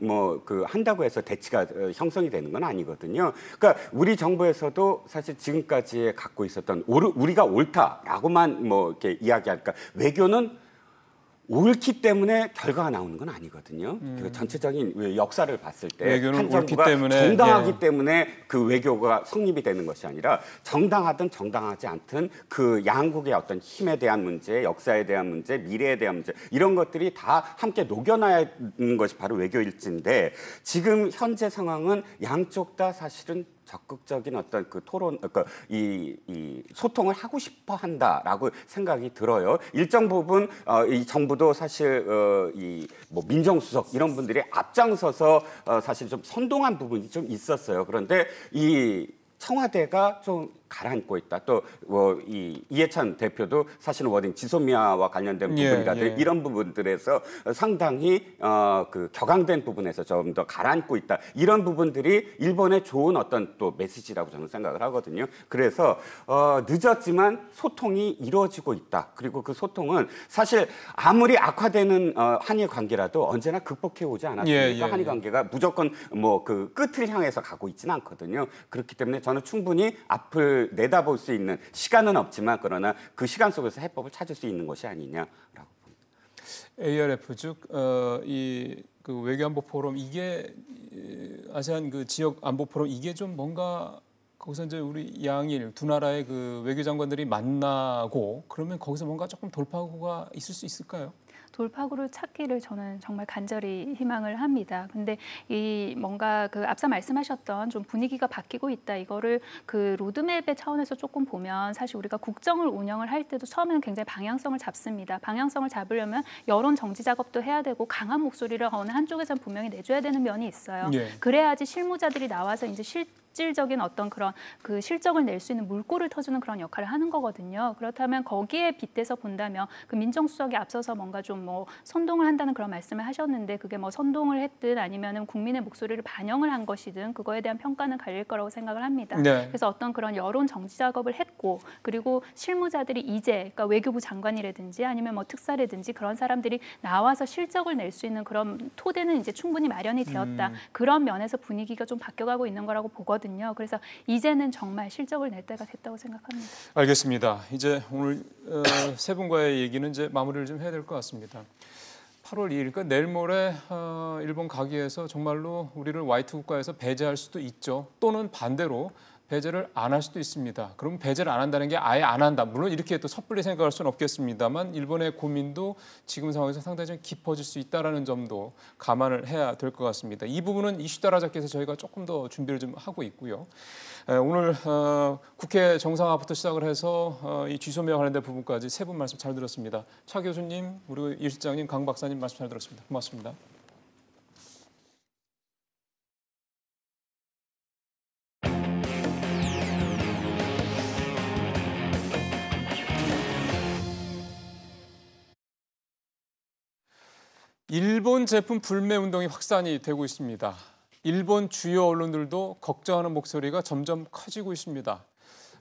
한다고 해서 대치가 형성이 되는 건 아니거든요. 그러니까 우리 정부에서도 사실 지금까지 갖고 있었던 우리가 옳다라고만 이렇게 이야기할까 외교는 옳기 때문에 결과가 나오는 건 아니거든요. 그 전체적인 역사를 봤을 때 한 정부가 정당하기 때문에 그 외교가 성립이 되는 것이 아니라 정당하든 정당하지 않든 그 양국의 어떤 힘에 대한 문제, 역사에 대한 문제, 미래에 대한 문제 이런 것들이 다 함께 녹여놔야 하는 것이 바로 외교일지인데 지금 현재 상황은 양쪽 다 사실은 적극적인 어떤 그 토론, 이 소통을 하고 싶어 한다라고 생각이 들어요. 일정 부분 이 정부도 사실 민정수석 이런 분들이 앞장서서 사실 좀 선동한 부분이 좀 있었어요. 그런데 이 청와대가 좀 가라앉고 있다. 또 이해찬 대표도 사실은 워딩 지소미아와 관련된 부분이라든지 이런 부분들에서 상당히 그 격앙된 부분에서 좀 더 가라앉고 있다. 이런 부분들이 일본의 좋은 어떤 또 메시지라고 저는 생각을 하거든요. 그래서 늦었지만 소통이 이루어지고 있다. 그리고 그 소통은 사실 아무리 악화되는 한일 관계라도 언제나 극복해 오지 않았습니까? 한일 관계가 무조건 그 끝을 향해서 가고 있지는 않거든요. 그렇기 때문에 저는 충분히 앞을 내다볼 수 있는 시간은 없지만 그러나 그 시간 속에서 해법을 찾을 수 있는 것이 아니냐라고 봅니다. ARF 즉 그 외교안보 포럼 이게 아세안 그 지역 안보 포럼 이게 좀 뭔가 거기서 이제 우리 양일 두 나라의 그 외교장관들이 만나고 그러면 거기서 뭔가 조금 돌파구가 있을 수 있을까요? 돌파구를 찾기를 저는 정말 간절히 희망을 합니다. 근데 이 뭔가 그 앞서 말씀하셨던 좀 분위기가 바뀌고 있다. 이거를 그 로드맵의 차원에서 조금 보면 사실 우리가 국정을 운영을 할 때도 처음에는 굉장히 방향성을 잡습니다. 방향성을 잡으려면 여론 정치 작업도 해야 되고 강한 목소리를 어느 한쪽에서는 분명히 내줘야 되는 면이 있어요. 그래야지 실무자들이 나와서 이제 실질적인 어떤 그런 그 실적을 낼 수 있는 물꼬를 터주는 그런 역할을 하는 거거든요. 그렇다면 거기에 빗대서 본다면 그 민정수석이 앞서서 뭔가 좀 선동을 한다는 그런 말씀을 하셨는데 그게 선동을 했든 아니면은 국민의 목소리를 반영을 한 것이든 그거에 대한 평가는 갈릴 거라고 생각을 합니다. 그래서 어떤 그런 여론 정치 작업을 했고 그리고 실무자들이 이제 그러니까 외교부 장관이라든지 아니면 특사라든지 그런 사람들이 나와서 실적을 낼 수 있는 그런 토대는 이제 충분히 마련이 되었다. 그런 면에서 분위기가 좀 바뀌어가고 있는 거라고 보거든요. 그래서 이제는 정말 실적을 낼 때가 됐다고 생각합니다. 알겠습니다. 이제 오늘 세 분과의 얘기는 이제 마무리를 좀 해야 될 것 같습니다. 8월 2일, 그러니까 내일 모레 일본 가기에서 정말로 우리를 화이트 국가에서 배제할 수도 있죠. 또는 반대로 배제를 안 할 수도 있습니다. 그럼 배제를 안 한다는 게 아예 안 한다. 물론 이렇게 또 섣불리 생각할 수는 없겠습니다만 일본의 고민도 지금 상황에서 상당히 좀 깊어질 수 있다는 점도 감안을 해야 될 것 같습니다. 이 부분은 이슈 따라잡기 위해서 저희가 조금 더 준비를 좀 하고 있고요. 오늘 국회 정상화부터 시작을 해서 이 쥐소미와 관련된 부분까지 세 분 말씀 잘 들었습니다. 차 교수님, 우리 이 실장님, 강 박사님 말씀 잘 들었습니다. 고맙습니다. 일본 제품 불매 운동이 확산이 되고 있습니다. 일본 주요 언론들도 걱정하는 목소리가 점점 커지고 있습니다.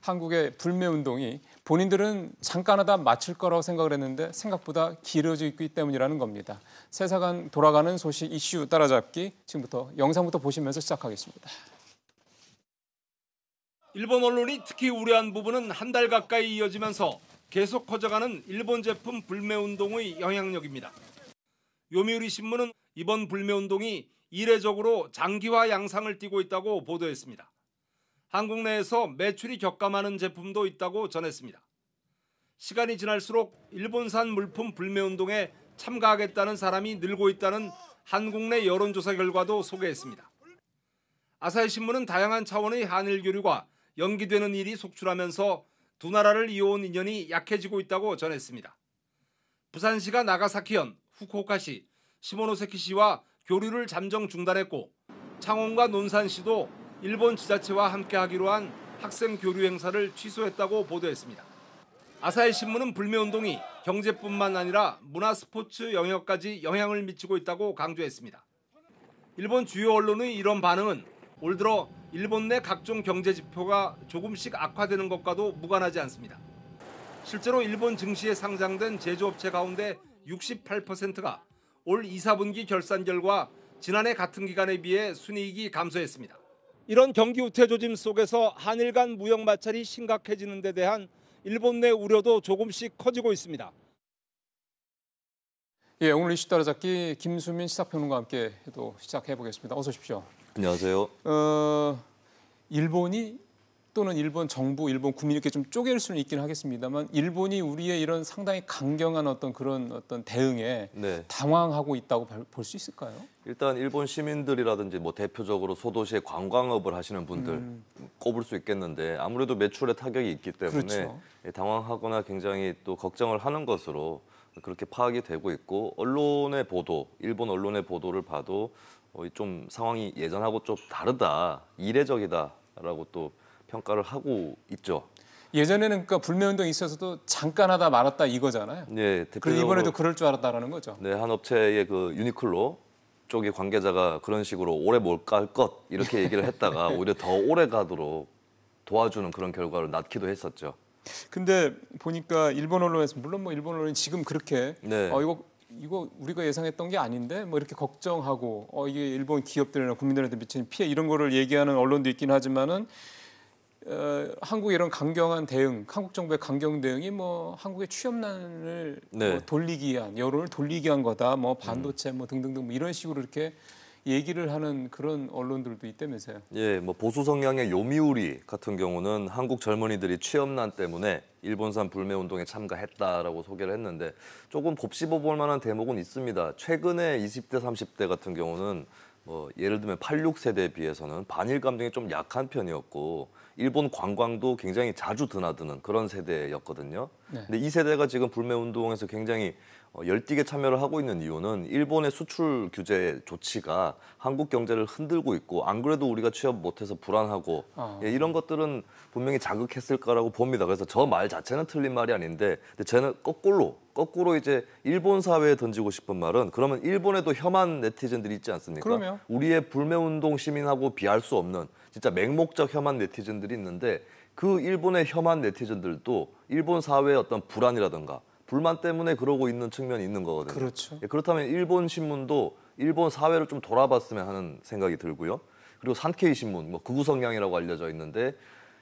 한국의 불매 운동이 본인들은 잠깐 하다 마칠 거라고 생각을 했는데 생각보다 길어지고 있기 때문이라는 겁니다. 세상 돌아가는 소식 이슈 따라잡기, 지금부터 영상부터 보시면서 시작하겠습니다. 일본 언론이 특히 우려한 부분은 한 달 가까이 이어지면서 계속 커져가는 일본 제품 불매 운동의 영향력입니다. 요미우리 신문은 이번 불매 운동이 이례적으로 장기화 양상을 띠고 있다고 보도했습니다. 한국 내에서 매출이 격감하는 제품도 있다고 전했습니다. 시간이 지날수록 일본산 물품 불매 운동에 참가하겠다는 사람이 늘고 있다는 한국 내 여론조사 결과도 소개했습니다. 아사히 신문은 다양한 차원의 한일 교류가 연기되는 일이 속출하면서 두 나라를 이어온 인연이 약해지고 있다고 전했습니다. 부산시가 나가사키현, 후쿠오카시, 시모노세키시와 교류를 잠정 중단했고 창원과 논산시도 일본 지자체와 함께하기로 한 학생 교류 행사를 취소했다고 보도했습니다. 아사히 신문은 불매 운동이 경제뿐만 아니라 문화 스포츠 영역까지 영향을 미치고 있다고 강조했습니다. 일본 주요 언론의 이런 반응은 올 들어 일본 내 각종 경제 지표가 조금씩 악화되는 것과도 무관하지 않습니다. 실제로 일본 증시에 상장된 제조업체 가운데 68%가 올 2, 4분기 결산 결과 지난해 같은 기간에 비해 순이익이 감소했습니다. 이런 경기 우퇴 조짐 속에서 한일 간 무역 마찰이 심각해지는 데 대한 일본 내 우려도 조금씩 커지고 있습니다. 예, 오늘 이슈 따라잡기 김수민 시사평론가와 함께 또 시작해 보겠습니다. 어서 오십시오. 안녕하세요. 일본이 또는 일본 정부, 일본 국민 이렇게 좀 쪼갤 수는 있긴 하겠습니다만 일본이 우리의 이런 상당히 강경한 그런 대응에 네. 당황하고 있다고 볼 수 있을까요? 일단 일본 시민들이라든지 뭐 대표적으로 소도시에 관광업을 하시는 분들 꼽을 수 있겠는데 아무래도 매출에 타격이 있기 때문에 그렇죠. 당황하거나 굉장히 또 걱정을 하는 것으로 그렇게 파악이 되고 있고 언론의 보도, 일본 언론의 보도를 봐도 좀 상황이 예전하고 좀 다르다, 이례적이다라고 또 평가를 하고 있죠. 예전에는 그러니까 불매운동이 있어서도 잠깐 하다 말았다 이거잖아요. 네, 그리고 이번에도 그럴 줄 알았다라는 거죠. 네, 한 업체의 그 유니클로 쪽의 관계자가 그런 식으로 오래 못 갈 것 이렇게 얘기를 했다가 오히려 더 오래 가도록 도와주는 그런 결과를 낳기도 했었죠. 근데 보니까 일본 언론에서 물론 뭐 일본 언론이 지금 그렇게 네. 이거 우리가 예상했던 게 아닌데 뭐 이렇게 걱정하고 이게 일본 기업들이나 국민들한테 미치는 피해 이런 거를 얘기하는 언론도 있긴 하지만은 한국의 이런 강경한 대응, 한국 정부의 강경 대응이 뭐 한국의 취업난을 네. 뭐 돌리기 위한 여론을 돌리기 위한 거다, 뭐 반도체 뭐 등등등 뭐 이런 식으로 이렇게 얘기를 하는 그런 언론들도 있다면서요. 예, 뭐 보수 성향의 요미우리 같은 경우는 한국 젊은이들이 취업난 때문에 일본산 불매 운동에 참가했다라고 소개를 했는데 조금 곱씹어볼 만한 대목은 있습니다. 최근에 20대, 30대 같은 경우는 뭐 예를 들면 86세대에 비해서는 반일 감정이 좀 약한 편이었고 일본 관광도 굉장히 자주 드나드는 그런 세대였거든요. 네. 근데 이 세대가 지금 불매 운동에서 굉장히 열띠게 참여를 하고 있는 이유는 일본의 수출 규제 조치가 한국 경제를 흔들고 있고 안 그래도 우리가 취업 못해서 불안하고 이런 것들은 분명히 자극했을 거라고 봅니다. 그래서 저 말 자체는 틀린 말이 아닌데 근데 저는 거꾸로 이제 일본 사회에 던지고 싶은 말은 그러면 일본에도 혐한 네티즌들이 있지 않습니까? 그럼요. 우리의 불매 운동 시민하고 비할 수 없는 진짜 맹목적 혐한 네티즌들이 있는데 그 일본의 혐한 네티즌들도 일본 사회의 어떤 불안이라든가 불만 때문에 그러고 있는 측면이 있는 거거든요. 그렇죠. 그렇다면 일본 신문도 일본 사회를 좀 돌아봤으면 하는 생각이 들고요. 그리고 산케이 신문, 뭐 극우 성향이라고 알려져 있는데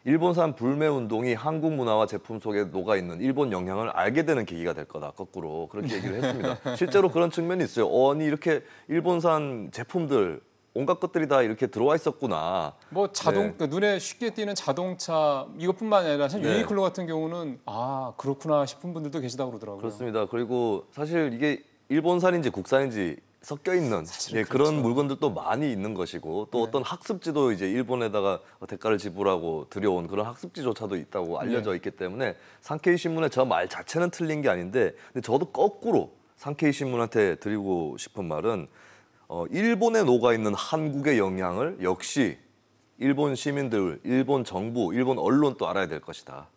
일본산 불매 운동이 한국 문화와 제품 속에 녹아 있는 일본 영향을 알게 되는 계기가 될 거다. 거꾸로 그렇게 얘기를 했습니다. 실제로 그런 측면이 있어요. 아니 이렇게 일본산 제품들 온갖 것들이 다 이렇게 들어와 있었구나. 뭐 네. 눈에 쉽게 띄는 자동차 이것뿐만 아니라 사실 네. 유니클로 같은 경우는 그렇구나 싶은 분들도 계시다고 그러더라고요. 그렇습니다. 그리고 사실 이게 일본산인지 국산인지 섞여 있는 사실 그런 그렇죠. 물건들도 많이 있는 것이고 또 어떤 학습지도 이제 일본에다가 대가를 지불하고 들여온 그런 학습지조차도 있다고 알려져 있기 때문에 산케이 신문의 저 말 자체는 틀린 게 아닌데 근데 저도 거꾸로 산케이 신문한테 드리고 싶은 말은 일본에 녹아 있는 한국의 영향을 역시 일본 시민들, 일본 정부, 일본 언론도 알아야 될 것이다.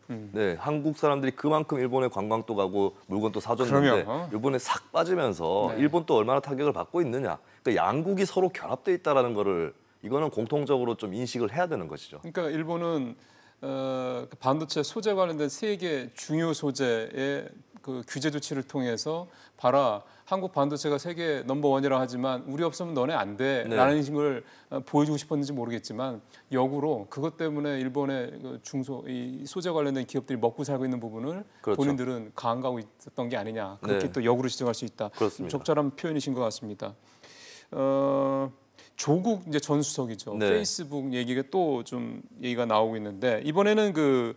네, 한국 사람들이 그만큼 일본에 관광도 가고 물건도 사줬는데 이번에 싹 빠지면서 네. 일본 또 얼마나 타격을 받고 있느냐. 그러니까 양국이 서로 결합돼 있다라는 거를 이거는 공통적으로 좀 인식을 해야 되는 것이죠. 그러니까 일본은 반도체 소재 관련된 세계 중요 소재의 그 규제 조치를 통해서 봐라, 한국 반도체가 세계 넘버원이라 하지만 우리 없으면 너네 안 돼라는 식을 보여주고 싶었는지 모르겠지만 역으로 그것 때문에 일본의 그 이 소재 관련된 기업들이 먹고 살고 있는 부분을 그렇죠. 본인들은 강가고 있었던 게 아니냐, 그렇게 또 역으로 지적할 수 있다. 그렇습니다. 적절한 표현이신 것 같습니다. 조국 이제 전 수석이죠. 네. 페이스북 얘기가 또 좀 얘기가 나오고 있는데 이번에는 그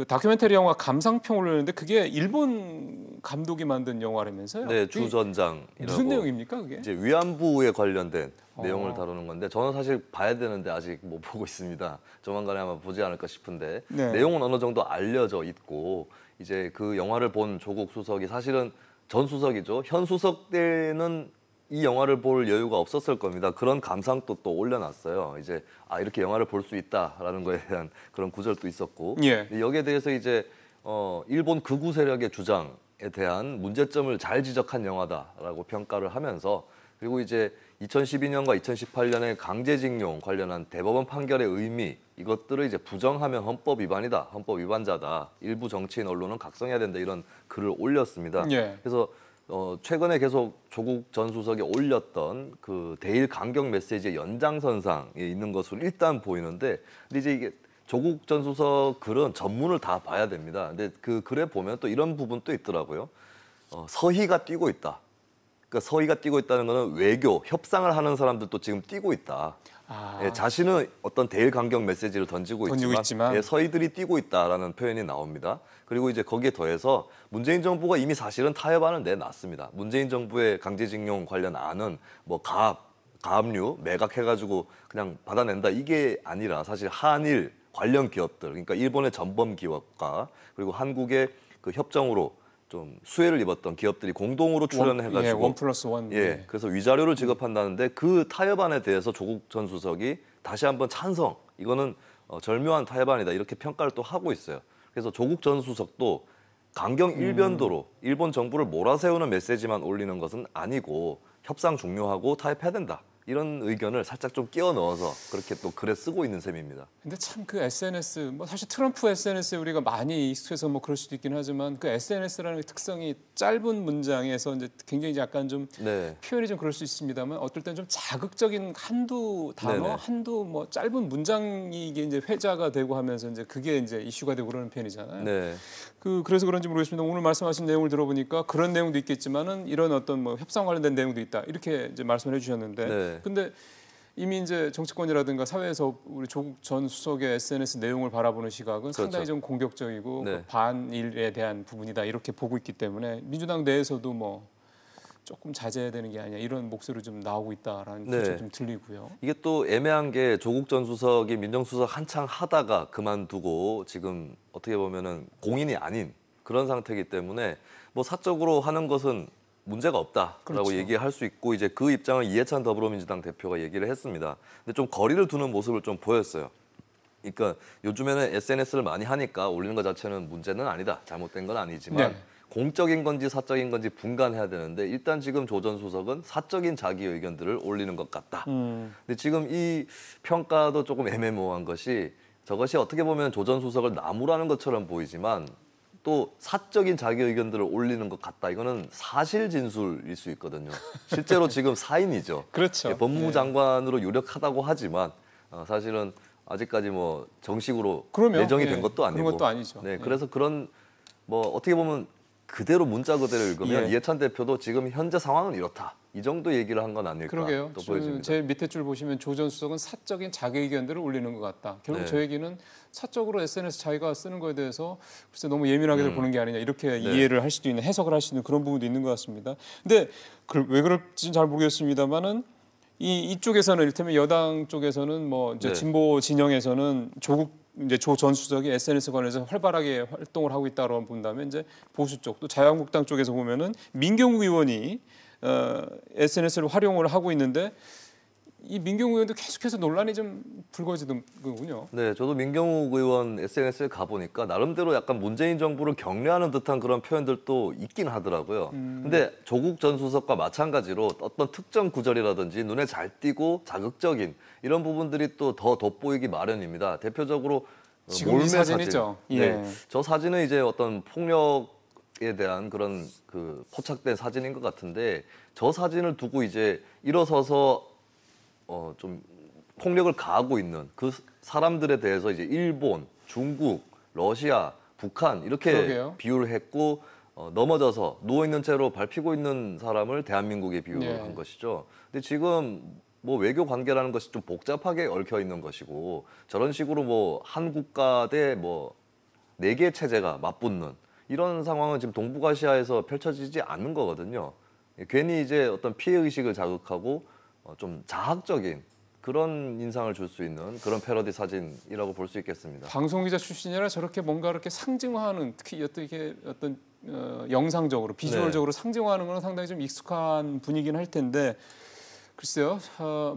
다큐멘터리 영화 감상평을 올렸는데 그게 일본 감독이 만든 영화라면서요? 네, 주전장. 무슨 내용입니까 그게? 이제 위안부에 관련된 내용을 다루는 건데 저는 사실 봐야 되는데 아직 못 보고 있습니다. 조만간에 아마 보지 않을까 싶은데 네. 내용은 어느 정도 알려져 있고 이제 그 영화를 본 조국 수석이 사실은 전 수석이죠. 현 수석 때는 이 영화를 볼 여유가 없었을 겁니다. 그런 감상도 또 올려놨어요. 이제 이렇게 영화를 볼 수 있다라는 거에 대한 그런 구절도 있었고 예. 여기에 대해서 이제 일본 극우 세력의 주장에 대한 문제점을 잘 지적한 영화다라고 평가를 하면서 그리고 이제 2012년과 2018년의 강제징용 관련한 대법원 판결의 의미 이것들을 이제 부정하면 헌법 위반이다, 헌법 위반자다. 일부 정치인 언론은 각성해야 된다 이런 글을 올렸습니다. 예. 그래서 최근에 계속 조국 전 수석이 올렸던 그 대일 강경 메시지의 연장선상에 있는 것으로 일단 보이는데, 근데 이제 이게 조국 전 수석 글은 전문을 다 봐야 됩니다. 근데 그 글에 보면 또 이런 부분도 있더라고요. 서희가 뛰고 있다. 그러니까 서희가 뛰고 있다는 거는 외교, 협상을 하는 사람들도 지금 뛰고 있다. 예, 자신은 어떤 대일 강경 메시지를 던지고 있지만 예, 서희들이 뛰고 있다라는 표현이 나옵니다. 그리고 이제 거기에 더해서 문재인 정부가 이미 사실은 타협안을 내놨습니다. 문재인 정부의 강제징용 관련 안은 뭐 가압류 매각해가지고 그냥 받아낸다 이게 아니라 사실 한일 관련 기업들, 그러니까 일본의 전범 기업과 그리고 한국의 그 협정으로 좀 수혜를 입었던 기업들이 공동으로 출연해가지고 1+1. 예, 그래서 위자료를 지급한다는데 그 타협안에 대해서 조국 전 수석이 다시 한번 찬성, 이거는 절묘한 타협안이다 이렇게 평가를 또 하고 있어요. 그래서 조국 전 수석도 강경 일변도로 일본 정부를 몰아세우는 메시지만 올리는 것은 아니고 협상 종료하고 타협해야 된다. 이런 의견을 살짝 좀 끼워 넣어서 그렇게 또 글에 쓰고 있는 셈입니다. 근데 참 그 SNS, 뭐 사실 트럼프 SNS에 우리가 많이 익숙해서 뭐 그럴 수도 있긴 하지만 그 SNS라는 특성이 짧은 문장에서 이제 굉장히 약간 좀 표현이 좀 그럴 수 있습니다만 어떨 때는 좀 자극적인 한두 단어, 한두 뭐 짧은 문장이 이게 이제 회자가 되고 하면서 이제 그게 이제 이슈가 되고 그러는 편이잖아요. 네. 그래서 그런지 모르겠습니다. 오늘 말씀하신 내용을 들어보니까 그런 내용도 있겠지만은 이런 어떤 뭐 협상 관련된 내용도 있다 이렇게 이제 말씀을 해주셨는데, 근데 이미 이제 정치권이라든가 사회에서 우리 조국 전 수석의 SNS 내용을 바라보는 시각은 상당히 좀 공격적이고 그 반일에 대한 부분이다 이렇게 보고 있기 때문에 민주당 내에서도 뭐 조금 자제해야 되는 게 아니냐 이런 목소리 좀 나오고 있다라는 표현이 좀 들리고요. 이게 또 애매한 게 조국 전 수석이 민정수석 한창 하다가 그만두고 지금 어떻게 보면은 공인이 아닌 그런 상태이기 때문에 뭐 사적으로 하는 것은 문제가 없다라고 얘기할 수 있고 이제 그 입장을 이해찬 더불어민주당 대표가 얘기를 했습니다. 근데 좀 거리를 두는 모습을 좀 보였어요. 그러니까 요즘에는 SNS를 많이 하니까 올리는 것 자체는 문제는 아니다. 잘못된 건 아니지만 공적인 건지 사적인 건지 분간해야 되는데 일단 지금 조 전 수석은 사적인 자기 의견들을 올리는 것 같다. 근데 지금 이 평가도 조금 애매모호한 것이 저것이 어떻게 보면 조 전 수석을 나무라는 것처럼 보이지만 또 사적인 자기 의견들을 올리는 것 같다. 이거는 사실 진술일 수 있거든요. 실제로 지금 사인이죠. 그렇죠. 예, 법무부 장관으로 유력하다고 하지만 사실은 아직까지 뭐 정식으로 내정이 된 것도 아니고. 그런 것도 아니죠. 네, 그래서 그런 뭐 어떻게 보면 그대로 문자 그대로 읽으면 이해찬 대표도 지금 현재 상황은 이렇다. 이 정도 얘기를 한 건 아닐까. 그러게요. 또 보여집니다. 제 밑에 줄 보시면 조 전 수석은 사적인 자기 의견들을 올리는 것 같다. 결국 저 얘기는 사적으로 SNS 자기가 쓰는 거에 대해서 글쎄 너무 예민하게 보는 게 아니냐 이렇게 이해를 할 수도 있는, 해석을 할 수 있는 그런 부분도 있는 것 같습니다. 근데 왜 그럴지는 잘 모르겠습니다만은 이쪽에서는 이를테면 여당 쪽에서는 뭐 이제 진보 진영에서는 조 전 수석이 SNS 관련해서 활발하게 활동을 하고 있다고 본다면 이제 보수 쪽 또 자유한국당 쪽에서 보면은 민경욱 의원이 SNS를 활용을 하고 있는데 이 민경욱 의원도 계속해서 논란이 좀 불거지더군요. 네, 저도 민경욱 의원 SNS에 가보니까 나름대로 약간 문재인 정부를 격려하는 듯한 그런 표현들도 있긴 하더라고요. 근데 조국 전 수석과 마찬가지로 어떤 특정 구절이라든지 눈에 잘 띄고 자극적인 이런 부분들이 또 더 돋보이기 마련입니다. 대표적으로 지금 이 사진이죠. 사진. 예. 네, 저 사진은 이제 어떤 폭력에 대한 그런 그 포착된 사진인 것 같은데 저 사진을 두고 이제 일어서서 좀 폭력을 가하고 있는 그 사람들에 대해서 이제 일본, 중국, 러시아, 북한 이렇게 그러게요. 비유를 했고 넘어져서 누워 있는 채로 밟히고 있는 사람을 대한민국에 비유를 네. 한 것이죠. 근데 지금 뭐 외교 관계라는 것이 좀 복잡하게 얽혀 있는 것이고 저런 식으로 뭐 한 국가 대 뭐 네 개 체제가 맞붙는 이런 상황은 지금 동북아시아에서 펼쳐지지 않는 거거든요. 괜히 이제 어떤 피해 의식을 자극하고 좀 자학적인 그런 인상을 줄 수 있는 그런 패러디 사진이라고 볼 수 있겠습니다. 방송 기자 출신이라 저렇게 뭔가 이렇게 상징화하는 특히 어떤 영상적으로 비주얼적으로 상징화하는 건 상당히 좀 익숙한 분위기는 할 텐데 글쎄요.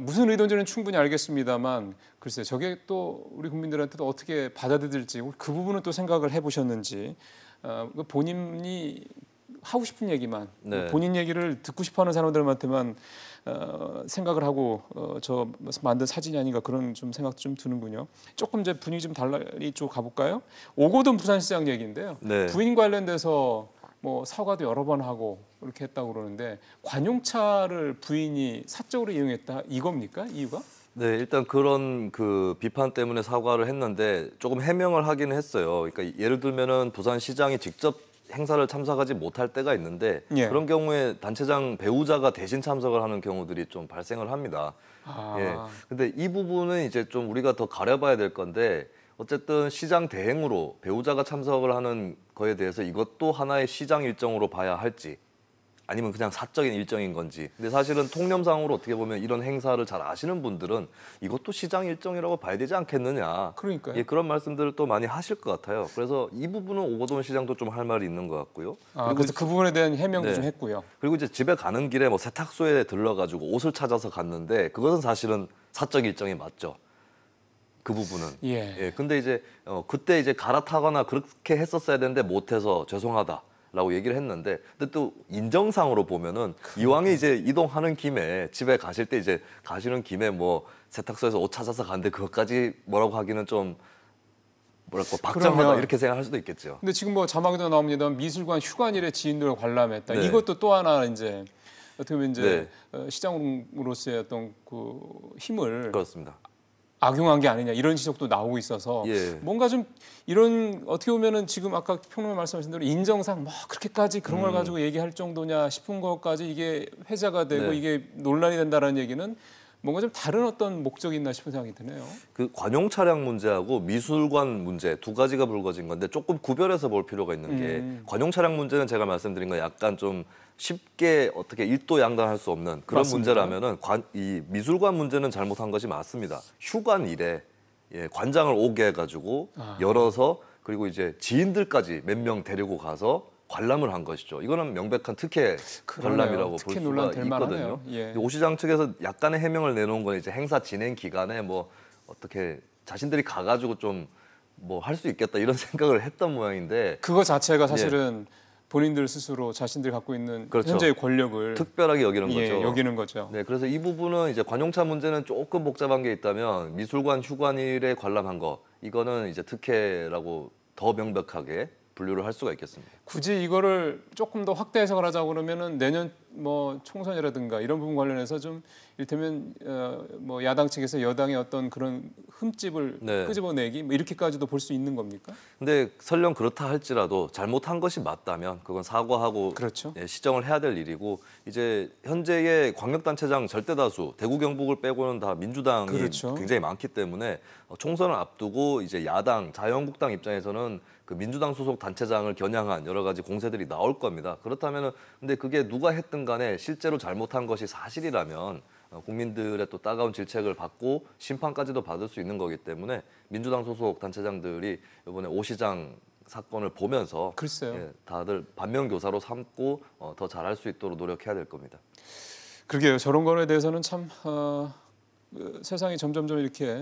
무슨 의도인지는 충분히 알겠습니다만 글쎄요. 저게 또 우리 국민들한테도 어떻게 받아들일지 그 부분은 또 생각을 해보셨는지 본인이 하고 싶은 얘기만 네. 본인 얘기를 듣고 싶어하는 사람들한테만 생각을 하고 저 만든 사진이 아닌가 그런 좀 생각도 좀 드는군요. 조금 이제 분위기 좀 달리 쪽 가볼까요? 오거돈 부산시장 얘기인데요. 네. 부인 관련돼서 뭐 사과도 여러 번 하고 이렇게 했다고 그러는데 관용차를 부인이 사적으로 이용했다 이겁니까? 이유가? 네, 일단 그런 그 비판 때문에 사과를 했는데 조금 해명을 하긴 했어요. 그러니까 예를 들면은 부산시장이 직접 행사를 참석하지 못할 때가 있는데 예. 그런 경우에 단체장 배우자가 대신 참석을 하는 경우들이 좀 발생을 합니다. 예. 근데 이 부분은 이제 좀 우리가 더 가려봐야 될 건데 어쨌든 시장 대행으로 배우자가 참석을 하는 거에 대해서 이것도 하나의 시장 일정으로 봐야 할지 아니면 그냥 사적인 일정인 건지. 근데 사실은 통념상으로 어떻게 보면 이런 행사를 잘 아시는 분들은 이것도 시장 일정이라고 봐야 되지 않겠느냐. 그러니까요. 예, 그런 말씀들을 또 많이 하실 것 같아요. 그래서 이 부분은 오거돈 시장도 좀 할 말이 있는 것 같고요. 그래서 그 부분에 대한 해명도 네. 좀 했고요. 그리고 이제 집에 가는 길에 뭐 세탁소에 들러가지고 옷을 찾아서 갔는데 그것은 사실은 사적 일정이 맞죠. 그 부분은. 예. 근데 이제 그때 이제 갈아타거나 그렇게 했었어야 되는데 못해서 죄송하다라고 얘기를 했는데, 근데 또 인정상으로 보면은 이왕에 이제 이동하는 김에 집에 가실 때 이제 가시는 김에 뭐 세탁소에서 옷 찾아서 갔는데 그것까지 뭐라고 하기는 좀 뭐랄까 박장하다 그러면- 이렇게 생각할 수도 있겠죠. 근데 지금 뭐 자막에도 나옵니다. 미술관 휴관일에 지인들과 관람했다. 네. 이것도 또 하나 이제 어떻게 보면 이제 네. 시장으로서의 어떤 그 힘을 그렇습니다. 악용한 게 아니냐 이런 지적도 나오고 있어서 예. 뭔가 좀 이런 어떻게 보면은 지금 아까 평론가 말씀하신 대로 인정상 뭐 그렇게까지 그런 걸 가지고 얘기할 정도냐 싶은 것까지 이게 회자가 되고 네. 이게 논란이 된다는 얘기는 뭔가 좀 다른 어떤 목적이 있나 싶은 생각이 드네요. 그 관용 차량 문제하고 미술관 문제 두 가지가 불거진 건데 조금 구별해서 볼 필요가 있는 게 관용 차량 문제는 제가 말씀드린 거 약간 좀 쉽게 어떻게 일도양단할 수 없는 그런 맞습니다. 문제라면은 이 미술관 문제는 잘못한 것이 맞습니다. 휴관일에 관장을 오게 해가지고 열어서 그리고 이제 지인들까지 몇 명 데리고 가서 관람을 한 것이죠. 이거는 명백한 특혜 그러네요. 관람이라고 볼 특혜 수가 논란 될 있거든요. 만하네요. 예. 오 시장 측에서 약간의 해명을 내놓은 건 이제 행사 진행 기간에 뭐 어떻게 자신들이 가가지고 좀 뭐 할 수 있겠다 이런 생각을 했던 모양인데 그거 자체가 사실은 본인들 스스로 자신들이 갖고 있는 그렇죠. 현재의 권력을 특별하게 여기는 예, 거죠. 여기는 거죠. 네, 그래서 이 부분은 이제 관용차 문제는 조금 복잡한 게 있다면 미술관 휴관일에 관람한 거 이거는 이제 특혜라고 더 명백하게 분류를 할 수가 있겠습니다. 굳이 이거를 조금 더 확대 해석을 하자고 그러면은 내년 뭐 총선이라든가 이런 부분 관련해서 좀 이를테면 뭐 야당 측에서 여당의 어떤 그런 흠집을 네. 끄집어내기 뭐 이렇게까지도 볼 수 있는 겁니까? 근데 설령 그렇다 할지라도 잘못한 것이 맞다면 그건 사과하고 그렇죠. 시정을 해야 될 일이고 이제 현재의 광역단체장 절대다수 대구 경북을 빼고는 다 민주당이 그렇죠. 굉장히 많기 때문에 총선을 앞두고 이제 야당 자유한국당 입장에서는 그 민주당 소속 단체장을 겨냥한 여러 가지 공세들이 나올 겁니다. 그렇다면은 근데 그게 누가 했든 간에 실제로 잘못한 것이 사실이라면 국민들의 또 따가운 질책을 받고 심판까지도 받을 수 있는 거기 때문에 민주당 소속 단체장들이 이번에 오 시장 사건을 보면서 글쎄요. 다들 반면교사로 삼고 더 잘할 수 있도록 노력해야 될 겁니다. 그러게요. 저런 거에 대해서는 참 세상이 점점점 이렇게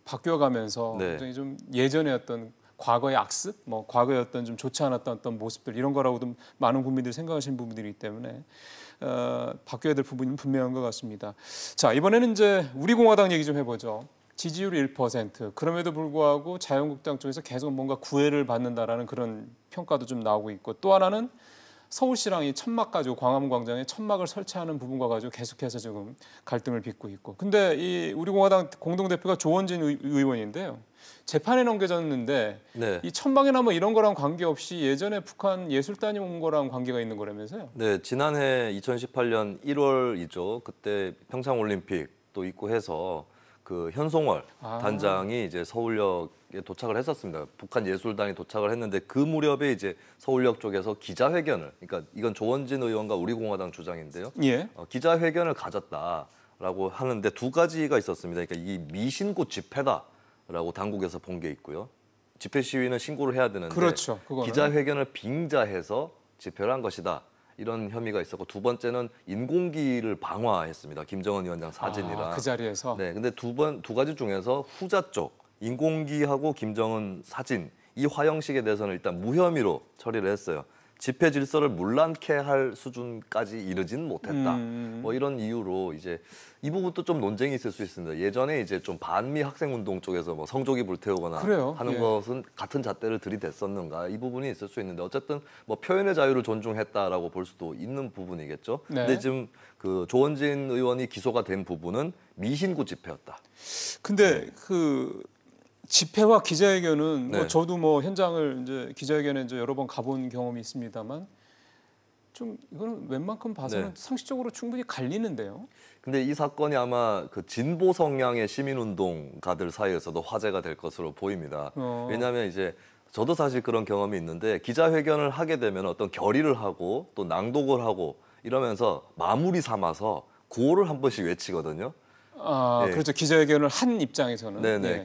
바뀌어가면서 네. 굉장히 좀 예전의 어떤 과거의 악습, 뭐 과거의 어떤 좀 좋지 않았던 어떤 모습들 이런 거라고도 많은 국민들이 생각하시는 부분들이기 때문에 바뀌어야 될 부분은 분명한 것 같습니다. 자, 이번에는 이제 우리공화당 얘기 좀 해보죠. 지지율이 1%. 그럼에도 불구하고 자유한국당 쪽에서 계속 뭔가 구애를 받는다라는 그런 평가도 좀 나오고 있고, 또 하나는 서울시랑 이 천막 가지고 광화문 광장에 천막을 설치하는 부분과 가지고 계속해서 지금 갈등을 빚고 있고. 근데 이 우리공화당 공동대표가 조원진 의원인데요. 재판에 넘겨졌는데 네. 이 천막이나 뭐 이런 거랑 관계없이 예전에 북한 예술단이 온 거랑 관계가 있는 거라면서요? 네, 지난해 2018년 1월이죠. 그때 평창올림픽도 있고 해서 그 현송월 단장이 이제 서울역에 도착을 했었습니다. 북한 예술단이 도착을 했는데 그 무렵에 이제 서울역 쪽에서 기자회견을, 그러니까 이건 조원진 의원과 우리공화당 주장인데요. 예. 기자회견을 가졌다라고 하는데 두 가지가 있었습니다. 그러니까 이 미신고 집회다라고 당국에서 본 게 있고요. 집회 시위는 신고를 해야 되는데 그렇죠, 기자회견을 빙자해서 집회를 한 것이다. 이런 혐의가 있었고, 두 번째는 인공기를 방화했습니다. 김정은 위원장 사진이랑. 그 자리에서. 네, 근데 두 가지 중에서 후자 쪽 인공기하고 김정은 사진 이 화형식에 대해서는 일단 무혐의로 처리를 했어요. 집회 질서를 문란케 할 수준까지 이르지는 못했다. 뭐 이런 이유로 이제 이 부분도 좀 논쟁이 있을 수 있습니다. 예전에 이제 좀 반미 학생운동 쪽에서 뭐 성조기 불태우거나 그래요. 하는 예. 것은 같은 잣대를 들이댔었는가, 이 부분이 있을 수 있는데 어쨌든 뭐 표현의 자유를 존중했다라고 볼 수도 있는 부분이겠죠. 네. 근데 지금 그 조원진 의원이 기소가 된 부분은 미신고 집회였다. 근데 그 집회와 기자회견은 네. 뭐 저도 뭐 현장을 이제 기자회견에 이제 여러 번 가본 경험이 있습니다만 좀 이거는 웬만큼 봐서는 네. 상식적으로 충분히 갈리는데요. 근데 이 사건이 아마 그 진보 성향의 시민운동가들 사이에서도 화제가 될 것으로 보입니다. 왜냐하면 이제 저도 사실 그런 경험이 있는데 기자회견을 하게 되면 어떤 결의를 하고 또 낭독을 하고 이러면서 마무리 삼아서 구호를 한 번씩 외치거든요. 아, 네. 그렇죠. 기자회견을 한 입장에서는. 네네.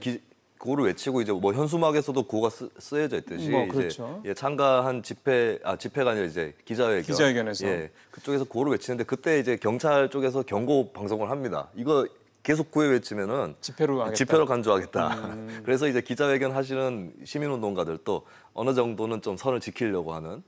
구호를 외치고 이제 뭐 현수막에서도 구호가 쓰여져 있듯이 뭐 그렇죠. 이제 참가한 집회가 아니라 이제 기자회견에서 그쪽에서 구호를 외치는데 그때 이제 경찰 쪽에서 경고 방송을 합니다. 이거 계속 구호 외치면은 집회로 간주하겠다. 그래서 이제 기자회견 하시는 시민운동가들도 어느 정도는 좀 선을 지키려고 하는.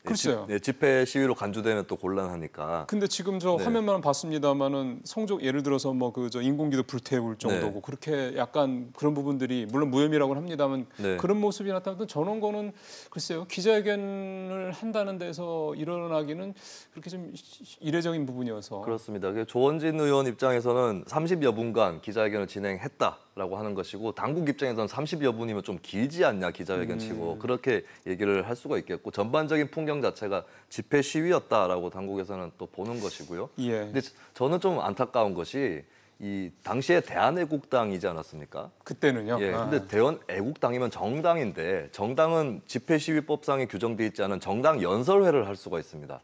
글쎄요. 집회 시위로 간주되면 또 곤란하니까. 근데 지금 저 화면만 봤습니다만은 성적 예를 들어서 뭐 그 저 인공기도 불태울 정도고 그렇게 약간 그런 부분들이 물론 무혐의라고는 합니다만 그런 모습이 나타나던 저런 거는 글쎄요. 기자회견을 한다는 데서 일어나기는 그렇게 좀 이례적인 부분이어서. 그렇습니다. 조원진 의원 입장에서는 30여 분간 기자회견을 진행했다라고 하는 것이고 당국 입장에서는 30여 분이면 좀 길지 않냐 기자회견 치고 그렇게 얘기를 할 수가 있겠고 전반적인 풍경 자체가 집회 시위였다라고 당국에서는 또 보는 것이고요. 예. 근데 저는 좀 안타까운 것이 이 당시에 대한애국당이지 않았습니까? 그때는요. 예. 근데 대한애국당이면 정당인데 정당은 집회 시위법상에 규정돼 있지 않은 정당 연설회를 할 수가 있습니다.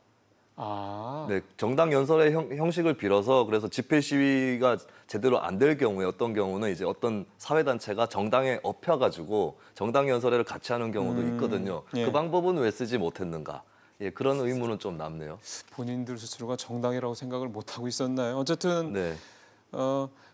네, 정당 연설의 형식을 빌어서 그래서 집회 시위가 제대로 안 될 경우에 어떤 경우는 이제 어떤 사회단체가 정당에 업혀가지고 정당 연설회를 같이 하는 경우도 있거든요. 그 방법은 왜 쓰지 못했는가? 예, 그런 의문은 좀 남네요. 본인들 스스로가 정당이라고 생각을 못 하고 있었나요? 어쨌든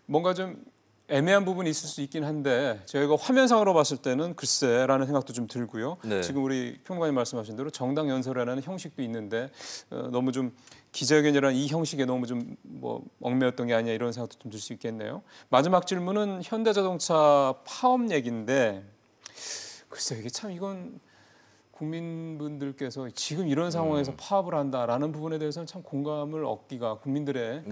뭔가 좀 애매한 부분이 있을 수 있긴 한데 저희가 화면상으로 봤을 때는 글쎄라는 생각도 좀 들고요. 지금 우리 평론가님 말씀하신 대로 정당 연설회라는 형식도 있는데 너무 좀 기자회견이라는 이 형식에 너무 좀 뭐 얽매였던 게 아니냐 이런 생각도 좀 들 수 있겠네요. 마지막 질문은 현대자동차 파업 얘기인데 글쎄 이게 참 이건 국민분들께서 지금 이런 상황에서 파업을 한다라는 부분에 대해서는 참 공감을 얻기가 국민들의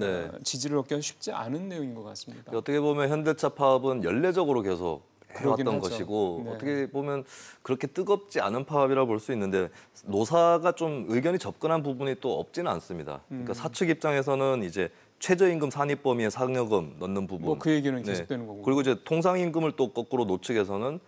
지지를 얻기가 쉽지 않은 내용인 것 같습니다. 어떻게 보면 현대차 파업은 연례적으로 계속 해왔던 것이고 어떻게 보면 그렇게 뜨겁지 않은 파업이라고 볼 수 있는데 노사가 좀 의견이 접근한 부분이 또 없지는 않습니다. 그러니까 사측 입장에서는 이제 최저임금 산입 범위에 상여금 넣는 부분. 뭐 그 얘기는 계속되는 거고. 그리고 이제 통상임금을 또 거꾸로 노측에서는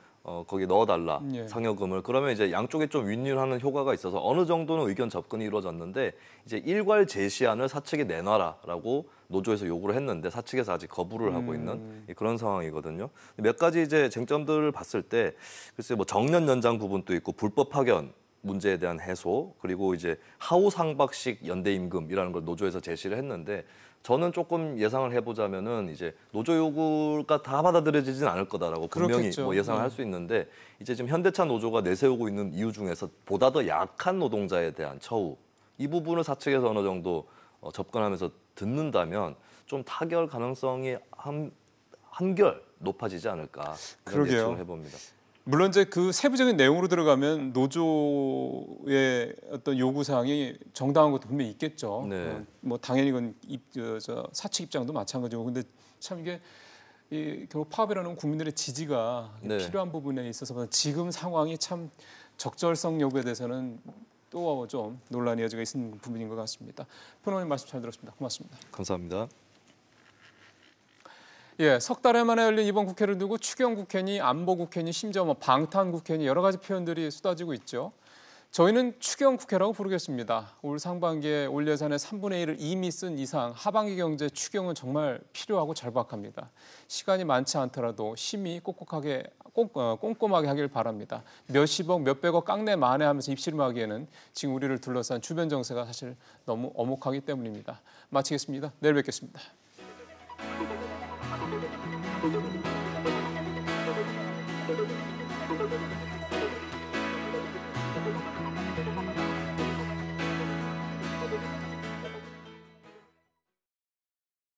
거기 넣어달라 상여금을. 그러면 이제 양쪽에 좀 윈윈하는 효과가 있어서 어느 정도는 의견 접근이 이루어졌는데 이제 일괄 제시안을 사측에 내놔라라고 노조에서 요구를 했는데 사측에서 아직 거부를 하고 있는 그런 상황이거든요. 몇 가지 이제 쟁점들을 봤을 때 글쎄 뭐 정년 연장 부분도 있고 불법 파견 문제에 대한 해소, 그리고 이제 하우상박식 연대임금이라는 걸 노조에서 제시를 했는데, 저는 조금 예상을 해보자면은 이제 노조 요구가 다 받아들여지진 않을 거다라고 분명히 뭐 예상을 할 수 있는데, 이제 지금 현대차 노조가 내세우고 있는 이유 중에서 보다 더 약한 노동자에 대한 처우, 이 부분을 사측에서 어느 정도 접근하면서 듣는다면 좀 타결 가능성이 한결 높아지지 않을까 그런 예측을 해봅니다. 물론 이제 그 세부적인 내용으로 들어가면 노조의 어떤 요구 사항이 정당한 것도 분명히 있겠죠. 네. 뭐 당연히 이건 사측 입장도 마찬가지고, 근데 참 이게 결국 파업이라는 국민들의 지지가 네. 필요한 부분에 있어서 지금 상황이 참 적절성 여부에 대해서는 또 좀 논란의 여지가 있는 부분인 것 같습니다. 변호사님 말씀 잘 들었습니다. 고맙습니다. 감사합니다. 예, 석 달 만에 열린 이번 국회를 두고 추경 국회니 안보 국회니 심지어 뭐 방탄 국회니 여러 가지 표현들이 쏟아지고 있죠. 저희는 추경 국회라고 부르겠습니다. 올 상반기에 올 예산의 3분의 1을 이미 쓴 이상 하반기 경제 추경은 정말 필요하고 절박합니다. 시간이 많지 않더라도 심히 꼼꼼하게 하길 바랍니다. 몇십억, 몇백억 깡내 만회하면서 입씨름하기에는 지금 우리를 둘러싼 주변 정세가 사실 너무 엄혹하기 때문입니다. 마치겠습니다. 내일 뵙겠습니다.